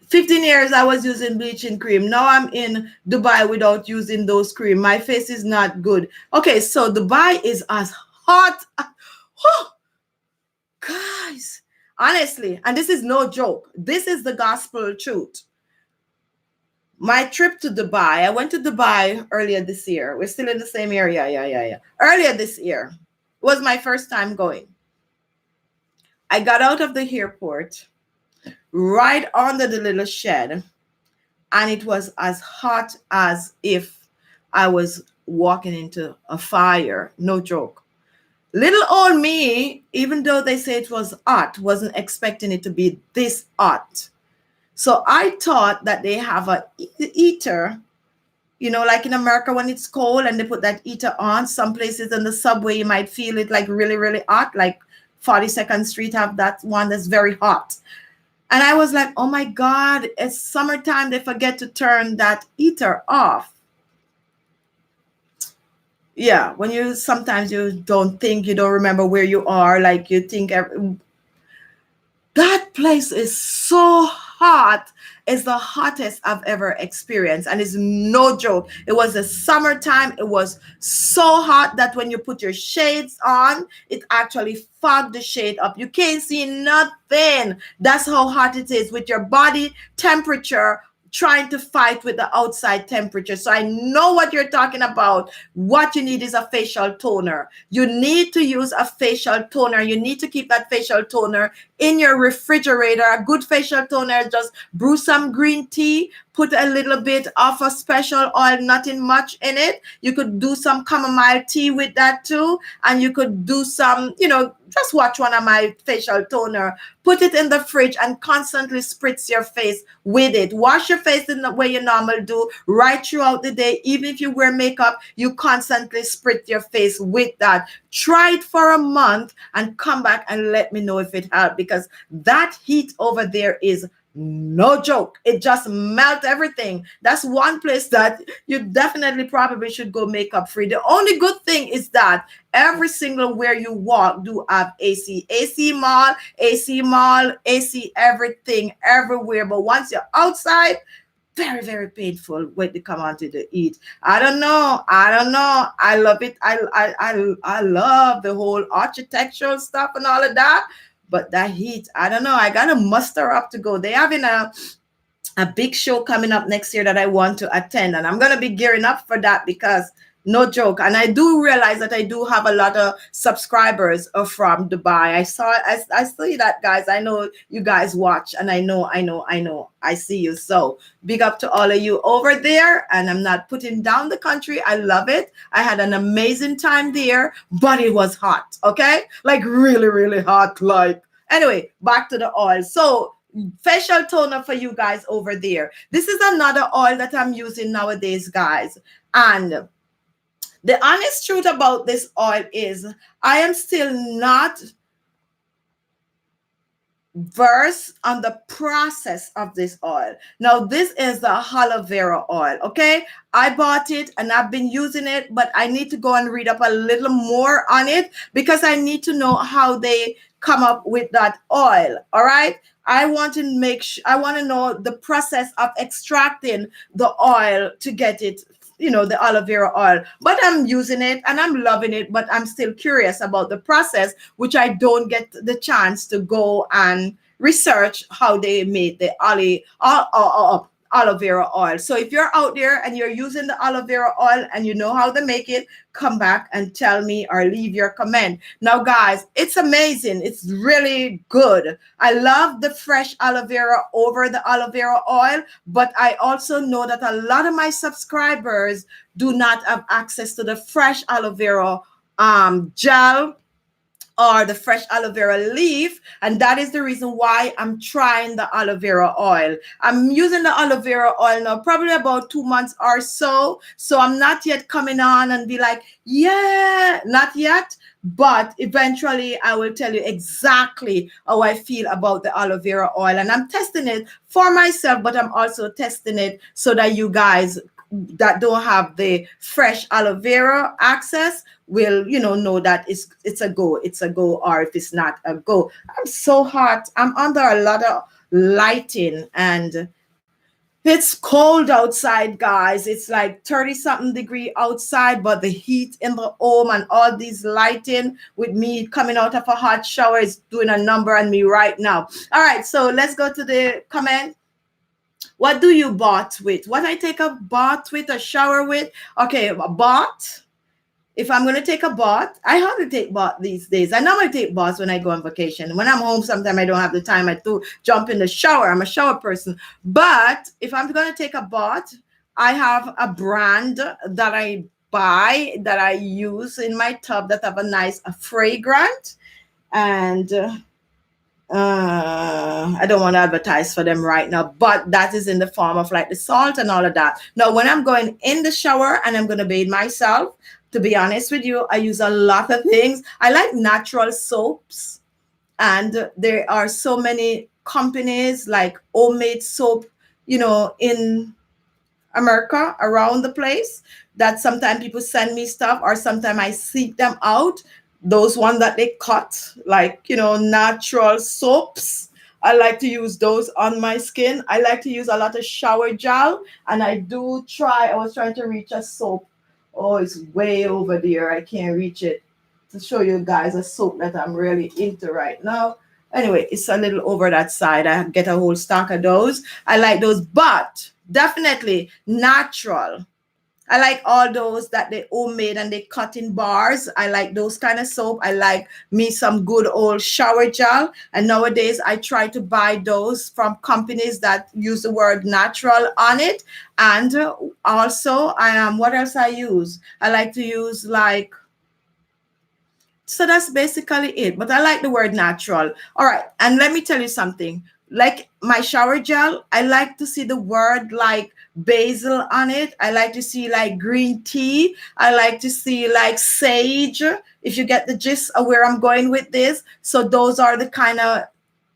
15 years I was using bleaching cream. Now I'm in Dubai without using those cream. My face is not good. Okay, so Dubai is as hot. Oh, Guys, honestly, and this is no joke, this is the gospel truth. My trip to Dubai, I went to Dubai earlier this year. We're still in the same area. Yeah. Earlier this year was my first time going. I got out of the airport right under the little shed, and it was as hot as if I was walking into a fire. No joke. Little old me, even though they say it was hot, wasn't expecting it to be this hot. So I thought that they have a heater, you know, like in America when it's cold and they put that heater on. Some places in the subway, you might feel it like really, really hot, like 42nd Street have that one that's very hot. And I was like, oh my God, it's summertime. They forget to turn that heater off. Yeah, when you sometimes you don't think, you don't remember where you are, like you think that place is so hot. It's the hottest I've ever experienced, and it's no joke. It was the summertime. It was so hot that when you put your shades on, it actually fogged the shade up. You can't see nothing. That's how hot it is with your body temperature trying to fight with the outside temperature. So I know what you're talking about. What you need is a facial toner. You need to use a facial toner. You need to keep that facial toner in your refrigerator. A good facial toner, just brew some green tea, put a little bit of a special oil, nothing much in it. You could do some chamomile tea with that too. And you could do some, you know, just watch one of my facial toner, put it in the fridge and constantly spritz your face with it. Wash your face in the way you normally do right throughout the day. Even if you wear makeup, you constantly spritz your face with that. Try it for a month and come back and let me know if it helped, because that heat over there is no joke. It just melts everything. That's one place that you definitely probably should go makeup free. The only good thing is that every single where you walk do have AC. AC mall, AC everything everywhere. But once you're outside, very, very painful when they come onto the heat. I don't know. I love it. I love the whole architectural stuff and all of that. But that heat, I don't know. I gotta muster up to go. They having a big show coming up next year that I want to attend, and I'm gonna be gearing up for that because no joke. And I do realize that I do have a lot of subscribers from Dubai. I see that, guys. I know you guys watch, and I know. I see you. So big up to all of you over there. And I'm not putting down the country. I love it. I had an amazing time there, but it was hot. Okay, like really, really hot. Like anyway, back to the oil. So facial toner for you guys over there. This is another oil that I'm using nowadays, guys, and the honest truth about this oil is I am still not versed on the process of this oil. Now, this is the aloe vera oil, okay? I bought it and I've been using it, but I need to go and read up a little more on it because I need to know how they come up with that oil, all right? I want to I want to know the process of extracting the oil to get it, you know, the aloe vera oil. But I'm using it and I'm loving it, but I'm still curious about the process, which I don't get the chance to go and research how they made the aloe vera oil. So if you're out there and you're using the aloe vera oil and you know how to make it, come back and tell me or leave your comment. Now, guys, it's amazing. It's really good. I love the fresh aloe vera over the aloe vera oil, but I also know that a lot of my subscribers do not have access to the fresh aloe vera gel or the fresh aloe vera leaf, and that is the reason why I'm trying the aloe vera oil. I'm using the aloe vera oil now probably about 2 months or so, so I'm not yet coming on and be like, yeah, not yet, but eventually I will tell you exactly how I feel about the aloe vera oil, and I'm testing it for myself, but I'm also testing it so that you guys that don't have the fresh aloe vera access will, you know that it's a go, or if it's not a go. I'm so hot. I'm under a lot of lighting and It's cold outside, guys. It's like 30 something degree outside, but the heat in the home and all these lighting with me coming out of a hot shower is doing a number on me right now. All right, so let's go to the comment. What do you bath with? What I take a bath with, a shower with? Okay, a bath. If I'm going to take a bath, I hardly take bath these days. I normally take baths when I go on vacation. When I'm home, sometimes I don't have the time. I do jump in the shower. I'm a shower person. But if I'm going to take a bath, I have a brand that I buy, that I use in my tub, that have a nice fragrance. And I don't want to advertise for them right now, but that is in the form of like the salt and all of that. Now, when I'm going in the shower and I'm going to bathe myself, to be honest with you, I use a lot of things. I like natural soaps, and there are so many companies like homemade soap, in America, around the place, that sometimes people send me stuff, or sometimes I seek them out. Those ones that they cut, like, natural soaps. I like to use those on my skin. I like to use a lot of shower gel, and I was trying to reach a soap. Oh, it's way over there. I can't reach it to show you guys a soap that I'm really into right now. Anyway, it's a little over that side. I get a whole stock of those. I like those, but definitely natural. I like all those that they homemade and they cut in bars. I like those kind of soap. I like me some good old shower gel. And nowadays I try to buy those from companies that use the word natural on it. And also, what else I use? I like to use like, so that's basically it. But I like the word natural. All right. And let me tell you something. Like my shower gel, I like to see the word like basil on it. I like to see like green tea. I like to see like sage, if you get the gist of where I'm going with this. So those are the kind of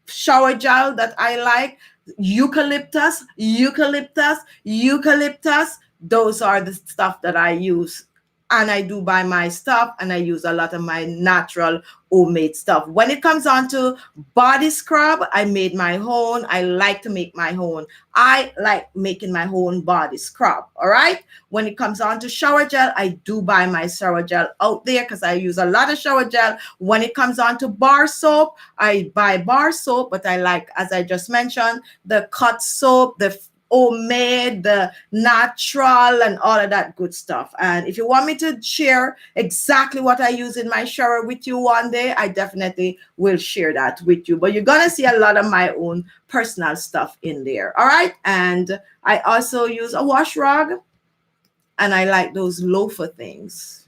shower gel that I like. Eucalyptus, eucalyptus, eucalyptus. Those are the stuff that I use. And I do buy my stuff, and I use a lot of my natural homemade stuff. When it comes on to body scrub, I made my own. I like to make my own. I like making my own body scrub. All right. When it comes on to shower gel, I do buy my shower gel out there because I use a lot of shower gel. When it comes on to bar soap, I buy bar soap, but I like, as I just mentioned, the cut soap, the homemade, the natural, and all of that good stuff. And if you want me to share exactly what I use in my shower with you one day, I definitely will share that with you. But you're gonna see a lot of my own personal stuff in there. All right. And I also use a wash rag, and I like those loafer things,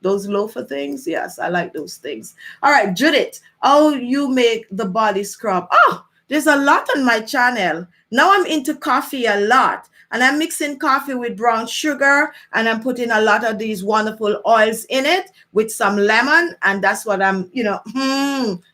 those loafer things. Yes, I like those things. All right, Judith, how you make the body scrub? Oh, there's a lot on my channel. Now I'm into coffee a lot, and I'm mixing coffee with brown sugar, and I'm putting a lot of these wonderful oils in it with some lemon, and that's what I'm,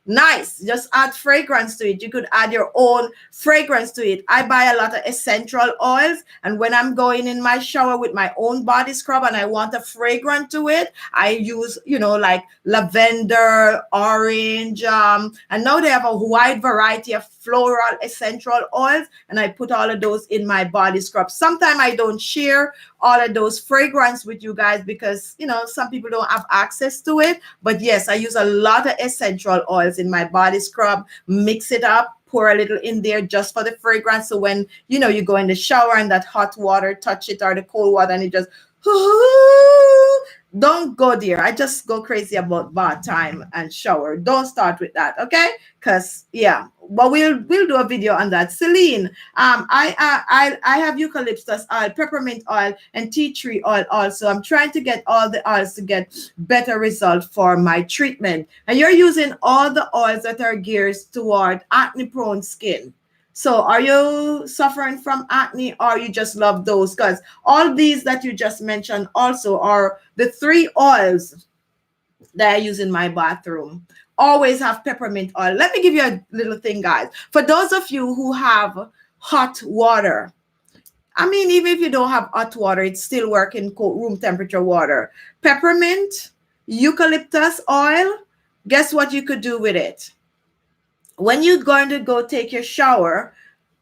nice. Just add fragrance to it. You could add your own fragrance to it. I buy a lot of essential oils, and when I'm going in my shower with my own body scrub and I want a fragrance to it, I use, like lavender, orange, and now they have a wide variety of floral essential oils, and I put all of those in my body scrub. Sometimes I don't share all of those fragrance with you guys because, some people don't have access to it. But yes, I use a lot of essential oils in my body scrub, mix it up, pour a little in there just for the fragrance. So when, you go in the shower and that hot water touch it, or the cold water, and it just, don't go there. I just go crazy about bath time and shower. Don't start with that, okay? Because but we'll do a video on that. Celine, I have eucalyptus oil, peppermint oil, and tea tree oil also. I'm trying to get all the oils to get better result for my treatment. And you're using all the oils that are geared toward acne prone skin. So are you suffering from acne, or you just love those? Because all these that you just mentioned also are the 3 oils that I use in my bathroom. Always have peppermint oil. Let me give you a little thing, guys. For those of you who have hot water, even if you don't have hot water, it's still working room temperature water. Peppermint, eucalyptus oil, guess what you could do with it? When you're going to go take your shower,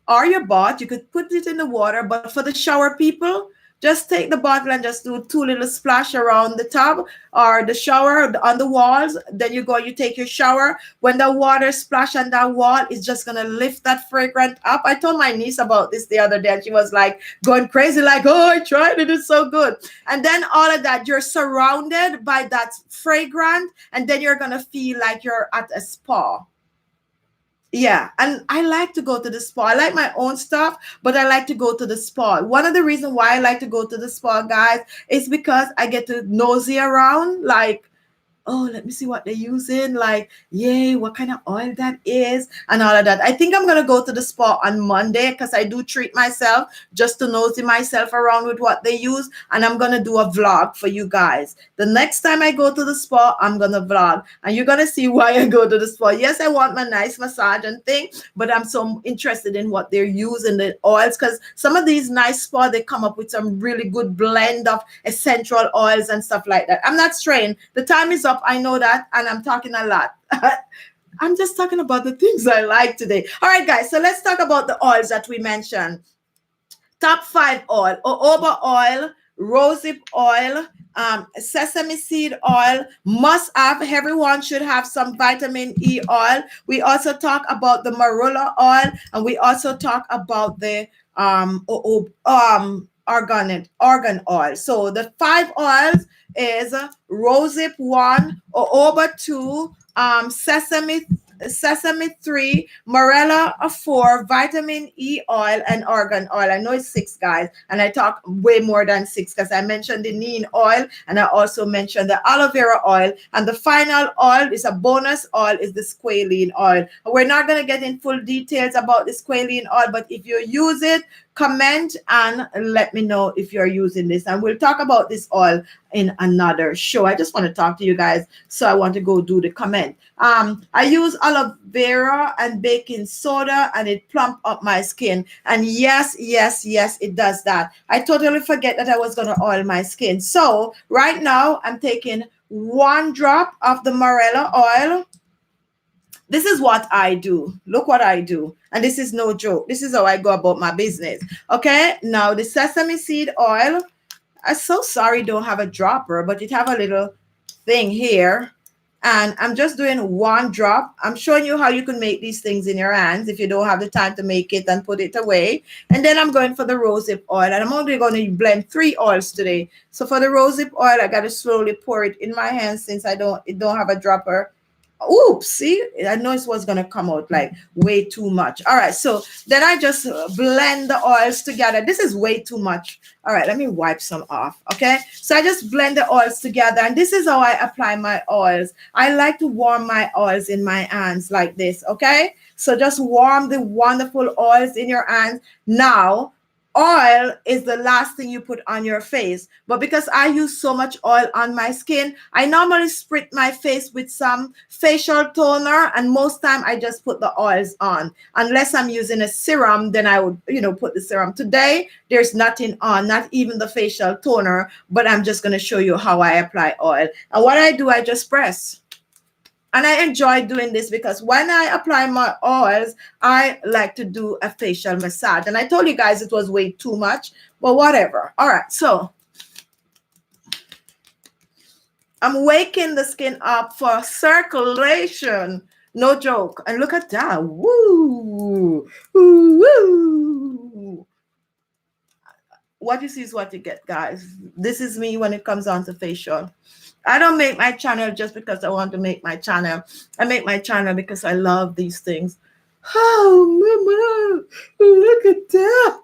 or your bath. You could put it in the water, but for the shower people, just take the bottle and just do two little splash around the tub or the shower on the walls. Then you go, you take your shower. When the water splash on that wall, it's just gonna lift that fragrance up. I told my niece about this the other day, and she was like going crazy, like, "Oh, I tried it, it's so good." And then all of that, you're surrounded by that fragrance, and then you're gonna feel like you're at a spa. Yeah, and I like to go to the spa. I like my own stuff, but I like to go to the spa. One of the reasons why I like to go to the spa, guys, is because I get to nosy around, like, oh, let me see what they're using. Like, yay, what kind of oil that is, and all of that. I think I'm gonna go to the spa on Monday because I do treat myself just to nosy myself around with what they use, and I'm gonna do a vlog for you guys. The next time I go to the spa, I'm gonna vlog, and you're gonna see why I go to the spa. Yes, I want my nice massage and thing, but I'm so interested in what they're using, the oils, because some of these nice spa, they come up with some really good blend of essential oils and stuff like that. I'm not straying. The time is up. I know that, and I'm talking a lot. I'm just talking about the things I like today. All right, guys, so let's talk about the oils that we mentioned. Top 5 oil: jojoba oil, rosehip oil, sesame seed oil. Must have. Everyone should have some vitamin E oil. We also talk about the marula oil, and we also talk about the argan oil. So the 5 oils is rosehip 1, jojoba 2, sesame 3, Marula 4, vitamin E oil, and argan oil. I know it's 6, guys, and I talk way more than 6 because I mentioned the neem oil, and I also mentioned the aloe vera oil, and the final oil is a bonus oil, is the squalene oil. We're not going to get in full details about the squalene oil, but if you use it, comment and let me know if you're using this, and we'll talk about this oil in another show. I just want to talk to you guys, so I want to go do the comment. I use aloe vera and baking soda, and it plump up my skin, and yes, it does that. I totally forget that I was going to oil my skin. So right now I'm taking 1 drop of the marula oil. This is what I do. Look what I do. And this is no joke. This is how I go about my business. Okay. Now the sesame seed oil. I'm so sorry don't have a dropper, but it have a little thing here. And I'm just doing 1 drop. I'm showing you how you can make these things in your hands if you don't have the time to make it and put it away. And then I'm going for the rosehip oil. And I'm only going to blend 3 oils today. So for the rosehip oil, I got to slowly pour it in my hands since it don't have a dropper. Oops, see, I know it was gonna come out like way too much. All right, so then I just blend the oils together. This is way too much. All right, let me wipe some off. Okay, so I just blend the oils together, and this is how I apply my oils. I like to warm my oils in my hands like this. Okay, so just warm the wonderful oils in your hands. Now oil is the last thing you put on your face, but because I use so much oil on my skin, I normally spritz my face with some facial toner, and most time I just put the oils on. Unless I'm using a serum, then I would put the serum. Today there's nothing on, not even the facial toner, but I'm just going to show you how I apply oil. And what I do, I just press. And I enjoy doing this because when I apply my oils, I like to do a facial massage. And I told you guys it was way too much, but whatever. All right, so I'm waking the skin up for circulation. No joke. And look at that. Woo! Woo! Woo! What you see is what you get, guys. This is me when it comes on to facial. I don't make my channel just because I want to make my channel. I make my channel because I love these things. Oh, mama, look at that.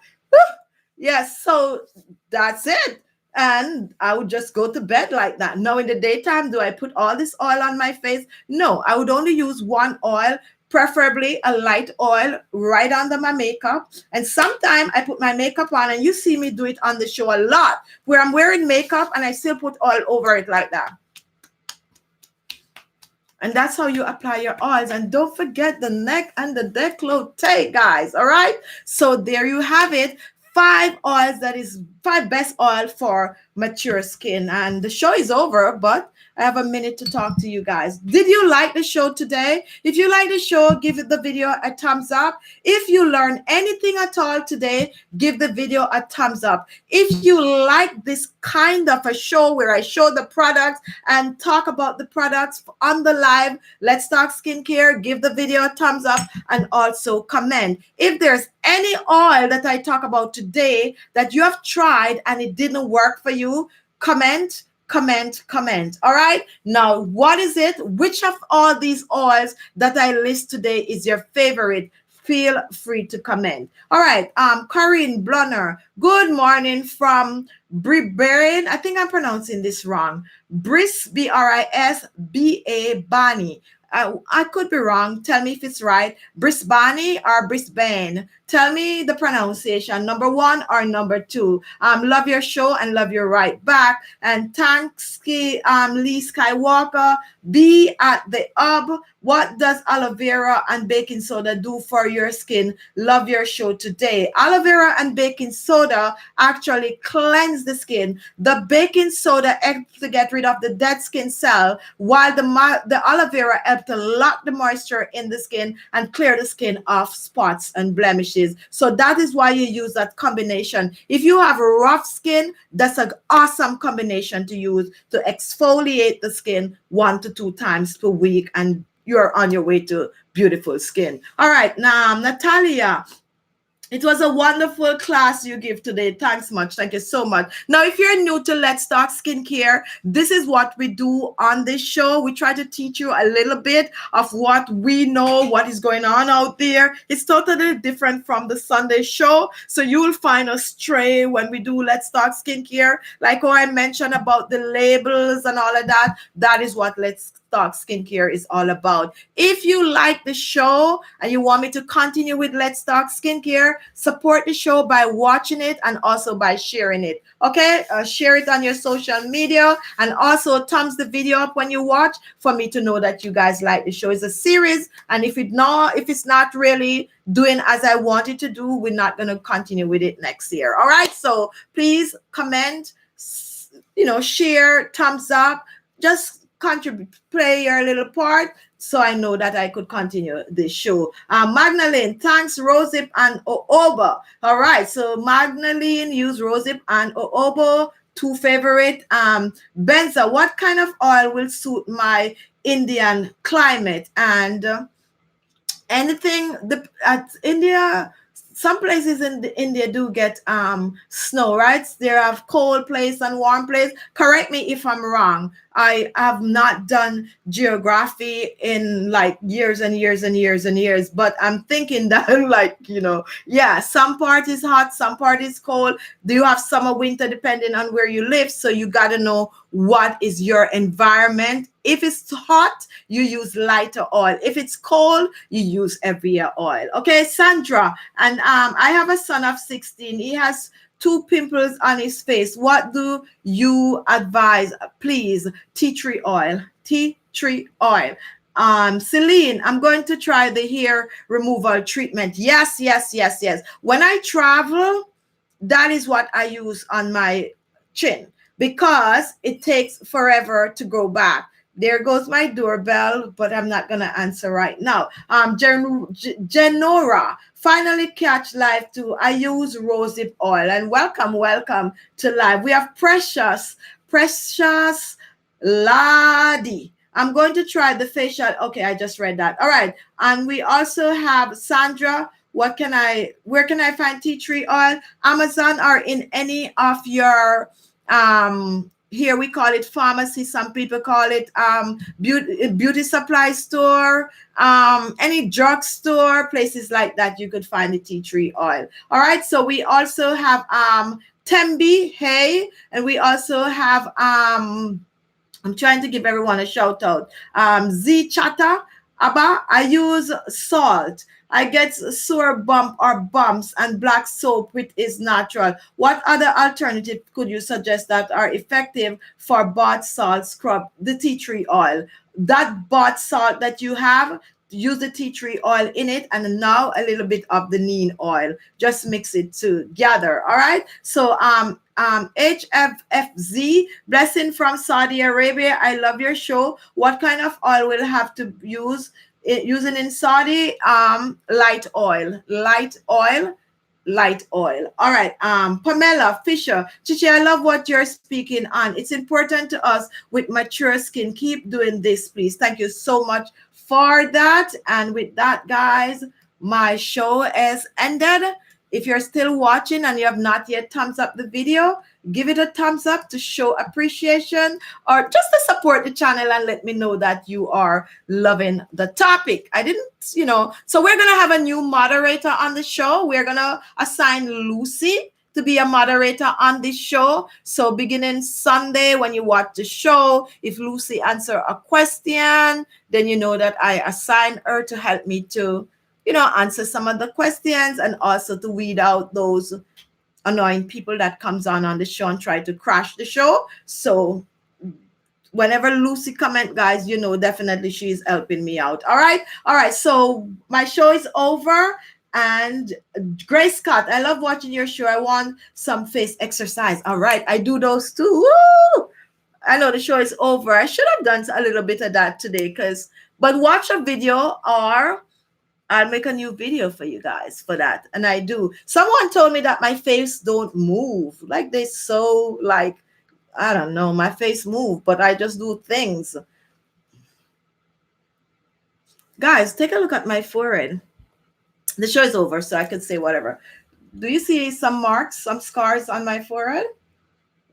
Yes, so that's it. And I would just go to bed like that. Now in the daytime, do I put all this oil on my face? No, I would only use 1 oil, preferably a light oil right under my makeup. And sometimes I put my makeup on, and you see me do it on the show a lot, where I'm wearing makeup and I still put oil over it like that. And that's how you apply your oils. And don't forget the neck and the décolleté, guys. All right. So there you have it. 5 oils, that is 5 best oil for mature skin. And the show is over, but I have a minute to talk to you guys. Did you like the show today? If you like the show, give the video a thumbs up. If you learned anything at all today, give the video a thumbs up. If you like this kind of a show where I show the products and talk about the products on the live, Let's Talk Skincare, give the video a thumbs up and also comment. If there's any oil that I talk about today that you have tried and it didn't work for you, comment. All right, now what is it? Which of all these oils that I list today is your favorite? Feel free to comment. All right, Corinne Blunner, good morning from Brisbane. I think I'm pronouncing this wrong. Brisba Bani. I could be wrong. Tell me if it's right. Brisbane or Brisbane. Tell me the pronunciation, number 1 or number 2. Love your show and love your right back. And thanks, Lee Skywalker. Be at the hub. What does aloe vera and baking soda do for your skin? Love your show today. Aloe vera and baking soda actually cleanse the skin. The baking soda helps to get rid of the dead skin cell, while the aloe vera helps to lock the moisture in the skin and clear the skin of spots and blemishes. So that is why you use that combination. If you have rough skin, that's an awesome combination to use to exfoliate the skin 1 to 2 times per week, and you're on your way to beautiful skin. All right, now Natalia, it was a wonderful class you give today. Thanks much. Thank you so much. Now, if you're new to Let's Talk Skincare, this is what we do on this show. We try to teach you a little bit of what we know, what is going on out there. It's totally different from the Sunday show. So you will find us stray when we do Let's Talk Skincare. Like how I mentioned about the labels and all of that. That is what Let's Talk Skincare is all about. If you like the show and you want me to continue with Let's Talk Skincare, support the show by watching it and also by sharing it. Okay, share it on your social media and also thumbs the video up when you watch for me to know that you guys like the show. It's a series, and if it's not really doing as I want it to do, we're not going to continue with it next year. All right, so please comment, share, thumbs up, just contribute, play your little part, so I know that I could continue this show. Magdalene, thanks, Rosehip and Jojoba. All right, so Magdalene use Rosehip and Jojoba, 2 favorite. Benza, what kind of oil will suit my Indian climate? And anything at India, some places in India do get snow, right? There have cold place and warm place. Correct me if I'm wrong. I have not done geography in like years and years and years and years, but I'm thinking that some part is hot, some part is cold. Do you have summer, winter, depending on where you live? So you got to know what is your environment. If it's hot, you use lighter oil. If it's cold, you use heavier oil. Okay, Sandra, and I have a son of 16. He has 2 pimples on his face. What do you advise? Please, tea tree oil. Celine, I'm going to try the hair removal treatment. Yes. When I travel, that is what I use on my chin because it takes forever to grow back. There goes my doorbell, but I'm not going to answer right now. Genora, finally catch live too. I use Rosehip Oil. And welcome to live. We have Precious Ladi. I'm going to try the facial. Okay, I just read that. All right. And we also have Sandra. Where can I find tea tree oil? Amazon or in any of your here we call it pharmacy, some people call it beauty supply store, any drugstore, places like that, you could find the tea tree oil. All right, so we also have Tembi, hey, and we also have I'm trying to give everyone a shout out. Z Chata, Abba, I use salt. I get sore bump or bumps and black soap, which is natural. What other alternative could you suggest that are effective for bath salt scrub? The tea tree oil. That bath salt that you have, use the tea tree oil in it, and now a little bit of the neem oil. Just mix it together. All right. So HFFZ, blessing from Saudi Arabia. I love your show. What kind of oil will have to use? Using in Saudi, light oil, light oil. All right. Pamela Fisher, Chichi, I love what you're speaking on. It's important to us with mature skin. Keep doing this, please. Thank you so much for that. And with that, guys, my show is ended. If you're still watching and you have not yet thumbs up the video, give it a thumbs up to show appreciation, or just to support the channel and let me know that you are loving the topic. I didn't, so we're going to have a new moderator on the show. We're going to assign Lucy to be a moderator on this show. So beginning Sunday, when you watch the show, if Lucy answer a question, then you know that I assign her to help me to answer some of the questions, and also to weed out those annoying people that comes on the show and try to crash the show. So whenever Lucy comment, guys, definitely she's helping me out. All right. So my show is over. And Grace Scott, I love watching your show. I want some face exercise. All right. I do those too. Woo! I know the show is over. I should have done a little bit of that today, but watch a video, or I'll make a new video for you guys for that. And I do. Someone told me that my face don't move. Like they so like, I don't know, my face move, but I just do things. Guys, take a look at my forehead. The show is over, so I could say whatever. Do you see some marks, some scars on my forehead?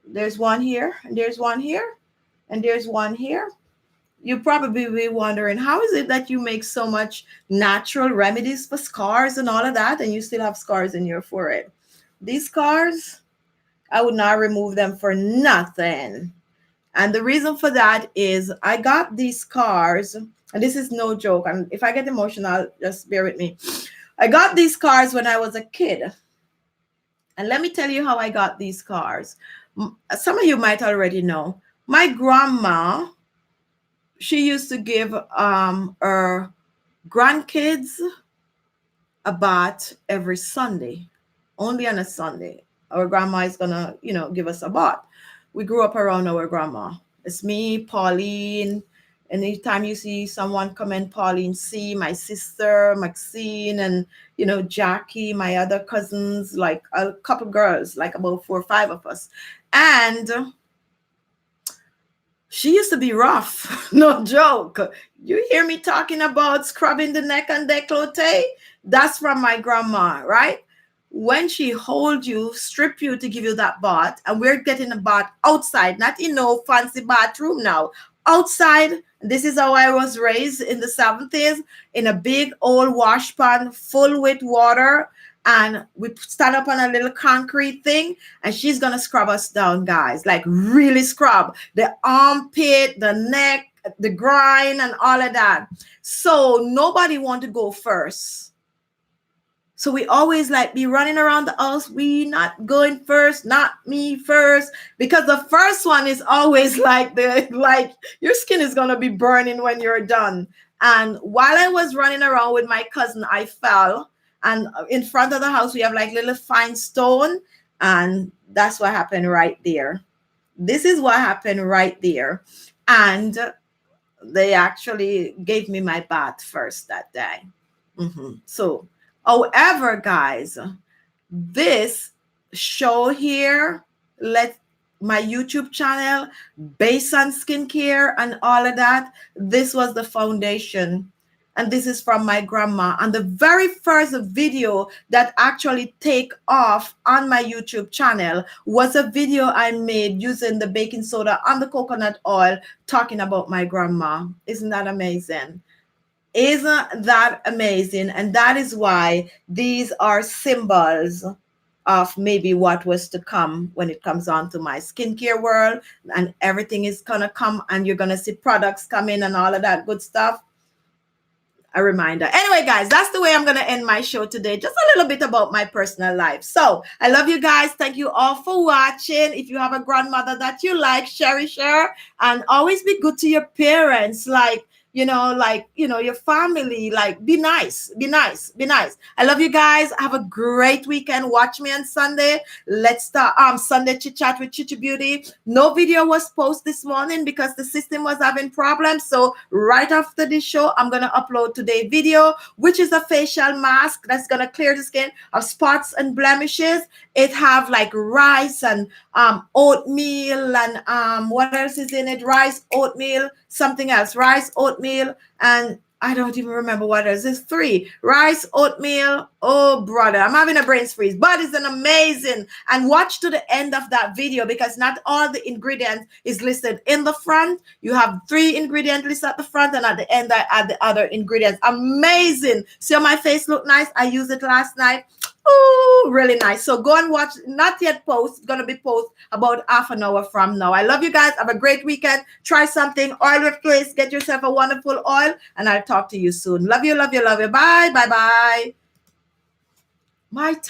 There's one here, and there's one here, and there's one here. You probably be wondering, how is it that you make so much natural remedies for scars and all of that, and you still have scars in your forehead? These scars, I would not remove them for nothing. And the reason for that is I got these scars, and this is no joke. And if I get emotional, just bear with me. I got these scars when I was a kid. And let me tell you how I got these scars. Some of you might already know. My grandma, she used to give her grandkids a bath every Sunday, only on a Sunday. Our grandma is gonna, give us a bath. We grew up around our grandma. It's me, Pauline. Anytime you see someone come in, Pauline C, my sister, Maxine, and, Jackie, my other cousins, like a couple girls, like about 4 or 5 of us. And she used to be rough. No joke. You hear me talking about scrubbing the neck and décolleté? That's from my grandma, right? When she hold you, strip you to give you that bath, and we're getting a bath outside, not in no fancy bathroom now. Outside, this is how I was raised in the 70s, in a big old wash pan full with water. And we stand up on a little concrete thing, and she's going to scrub us down, guys, like really scrub the armpit, the neck, the groin, and all of that. So nobody want to go first. So we always like be running around the house. We not going first, not me first, because the first one is always like your skin is going to be burning when you're done. And while I was running around with my cousin, I fell. And in front of the house, we have like little fine stone. And that's what happened right there. This is what happened right there. And they actually gave me my bath first that day. So, however, guys, this show here, my YouTube channel, based on skincare and all of that, this was the foundation. And this is from my grandma. And the very first video that actually take off on my YouTube channel was a video I made using the baking soda and the coconut oil, talking about my grandma. Isn't that amazing? Isn't that amazing? And that is why these are symbols of maybe what was to come when it comes on to my skincare world, and everything is gonna come, and you're gonna see products come in and all of that good stuff. A reminder. Anyway, guys, that's the way I'm going to end my show today. Just a little bit about my personal life. So I love you guys. Thank you all for watching. If you have a grandmother that you like, cherish her, and always be good to your parents. Like, like, your family. Like, be nice, be nice, be nice. I love you guys. Have a great weekend. Watch me on Sunday. Let's start Sunday chit chat with Khichibeauty. No video was posted this morning because the system was having problems. So right after this show, I'm gonna upload today's video, which is a facial mask that's gonna clear the skin of spots and blemishes. It have like rice and oatmeal and what else is in it? Rice, oatmeal, something else. Rice, oatmeal, and I don't even remember what else. It's three. Rice, oatmeal. Oh, brother, I'm having a brain freeze. But it's an amazing. And watch to the end of that video because not all the ingredients is listed in the front. You have 3 ingredients listed at the front, and at the end, I add the other ingredients. Amazing. See how my face look nice? I used it last night. Oh, really nice. So go and watch. Not yet post. It's going to be post about half an hour from now. I love you guys. Have a great weekend. Try something. Oil replace. Get yourself a wonderful oil. And I'll talk to you soon. Love you, love you, love you. Bye, bye, bye. My time.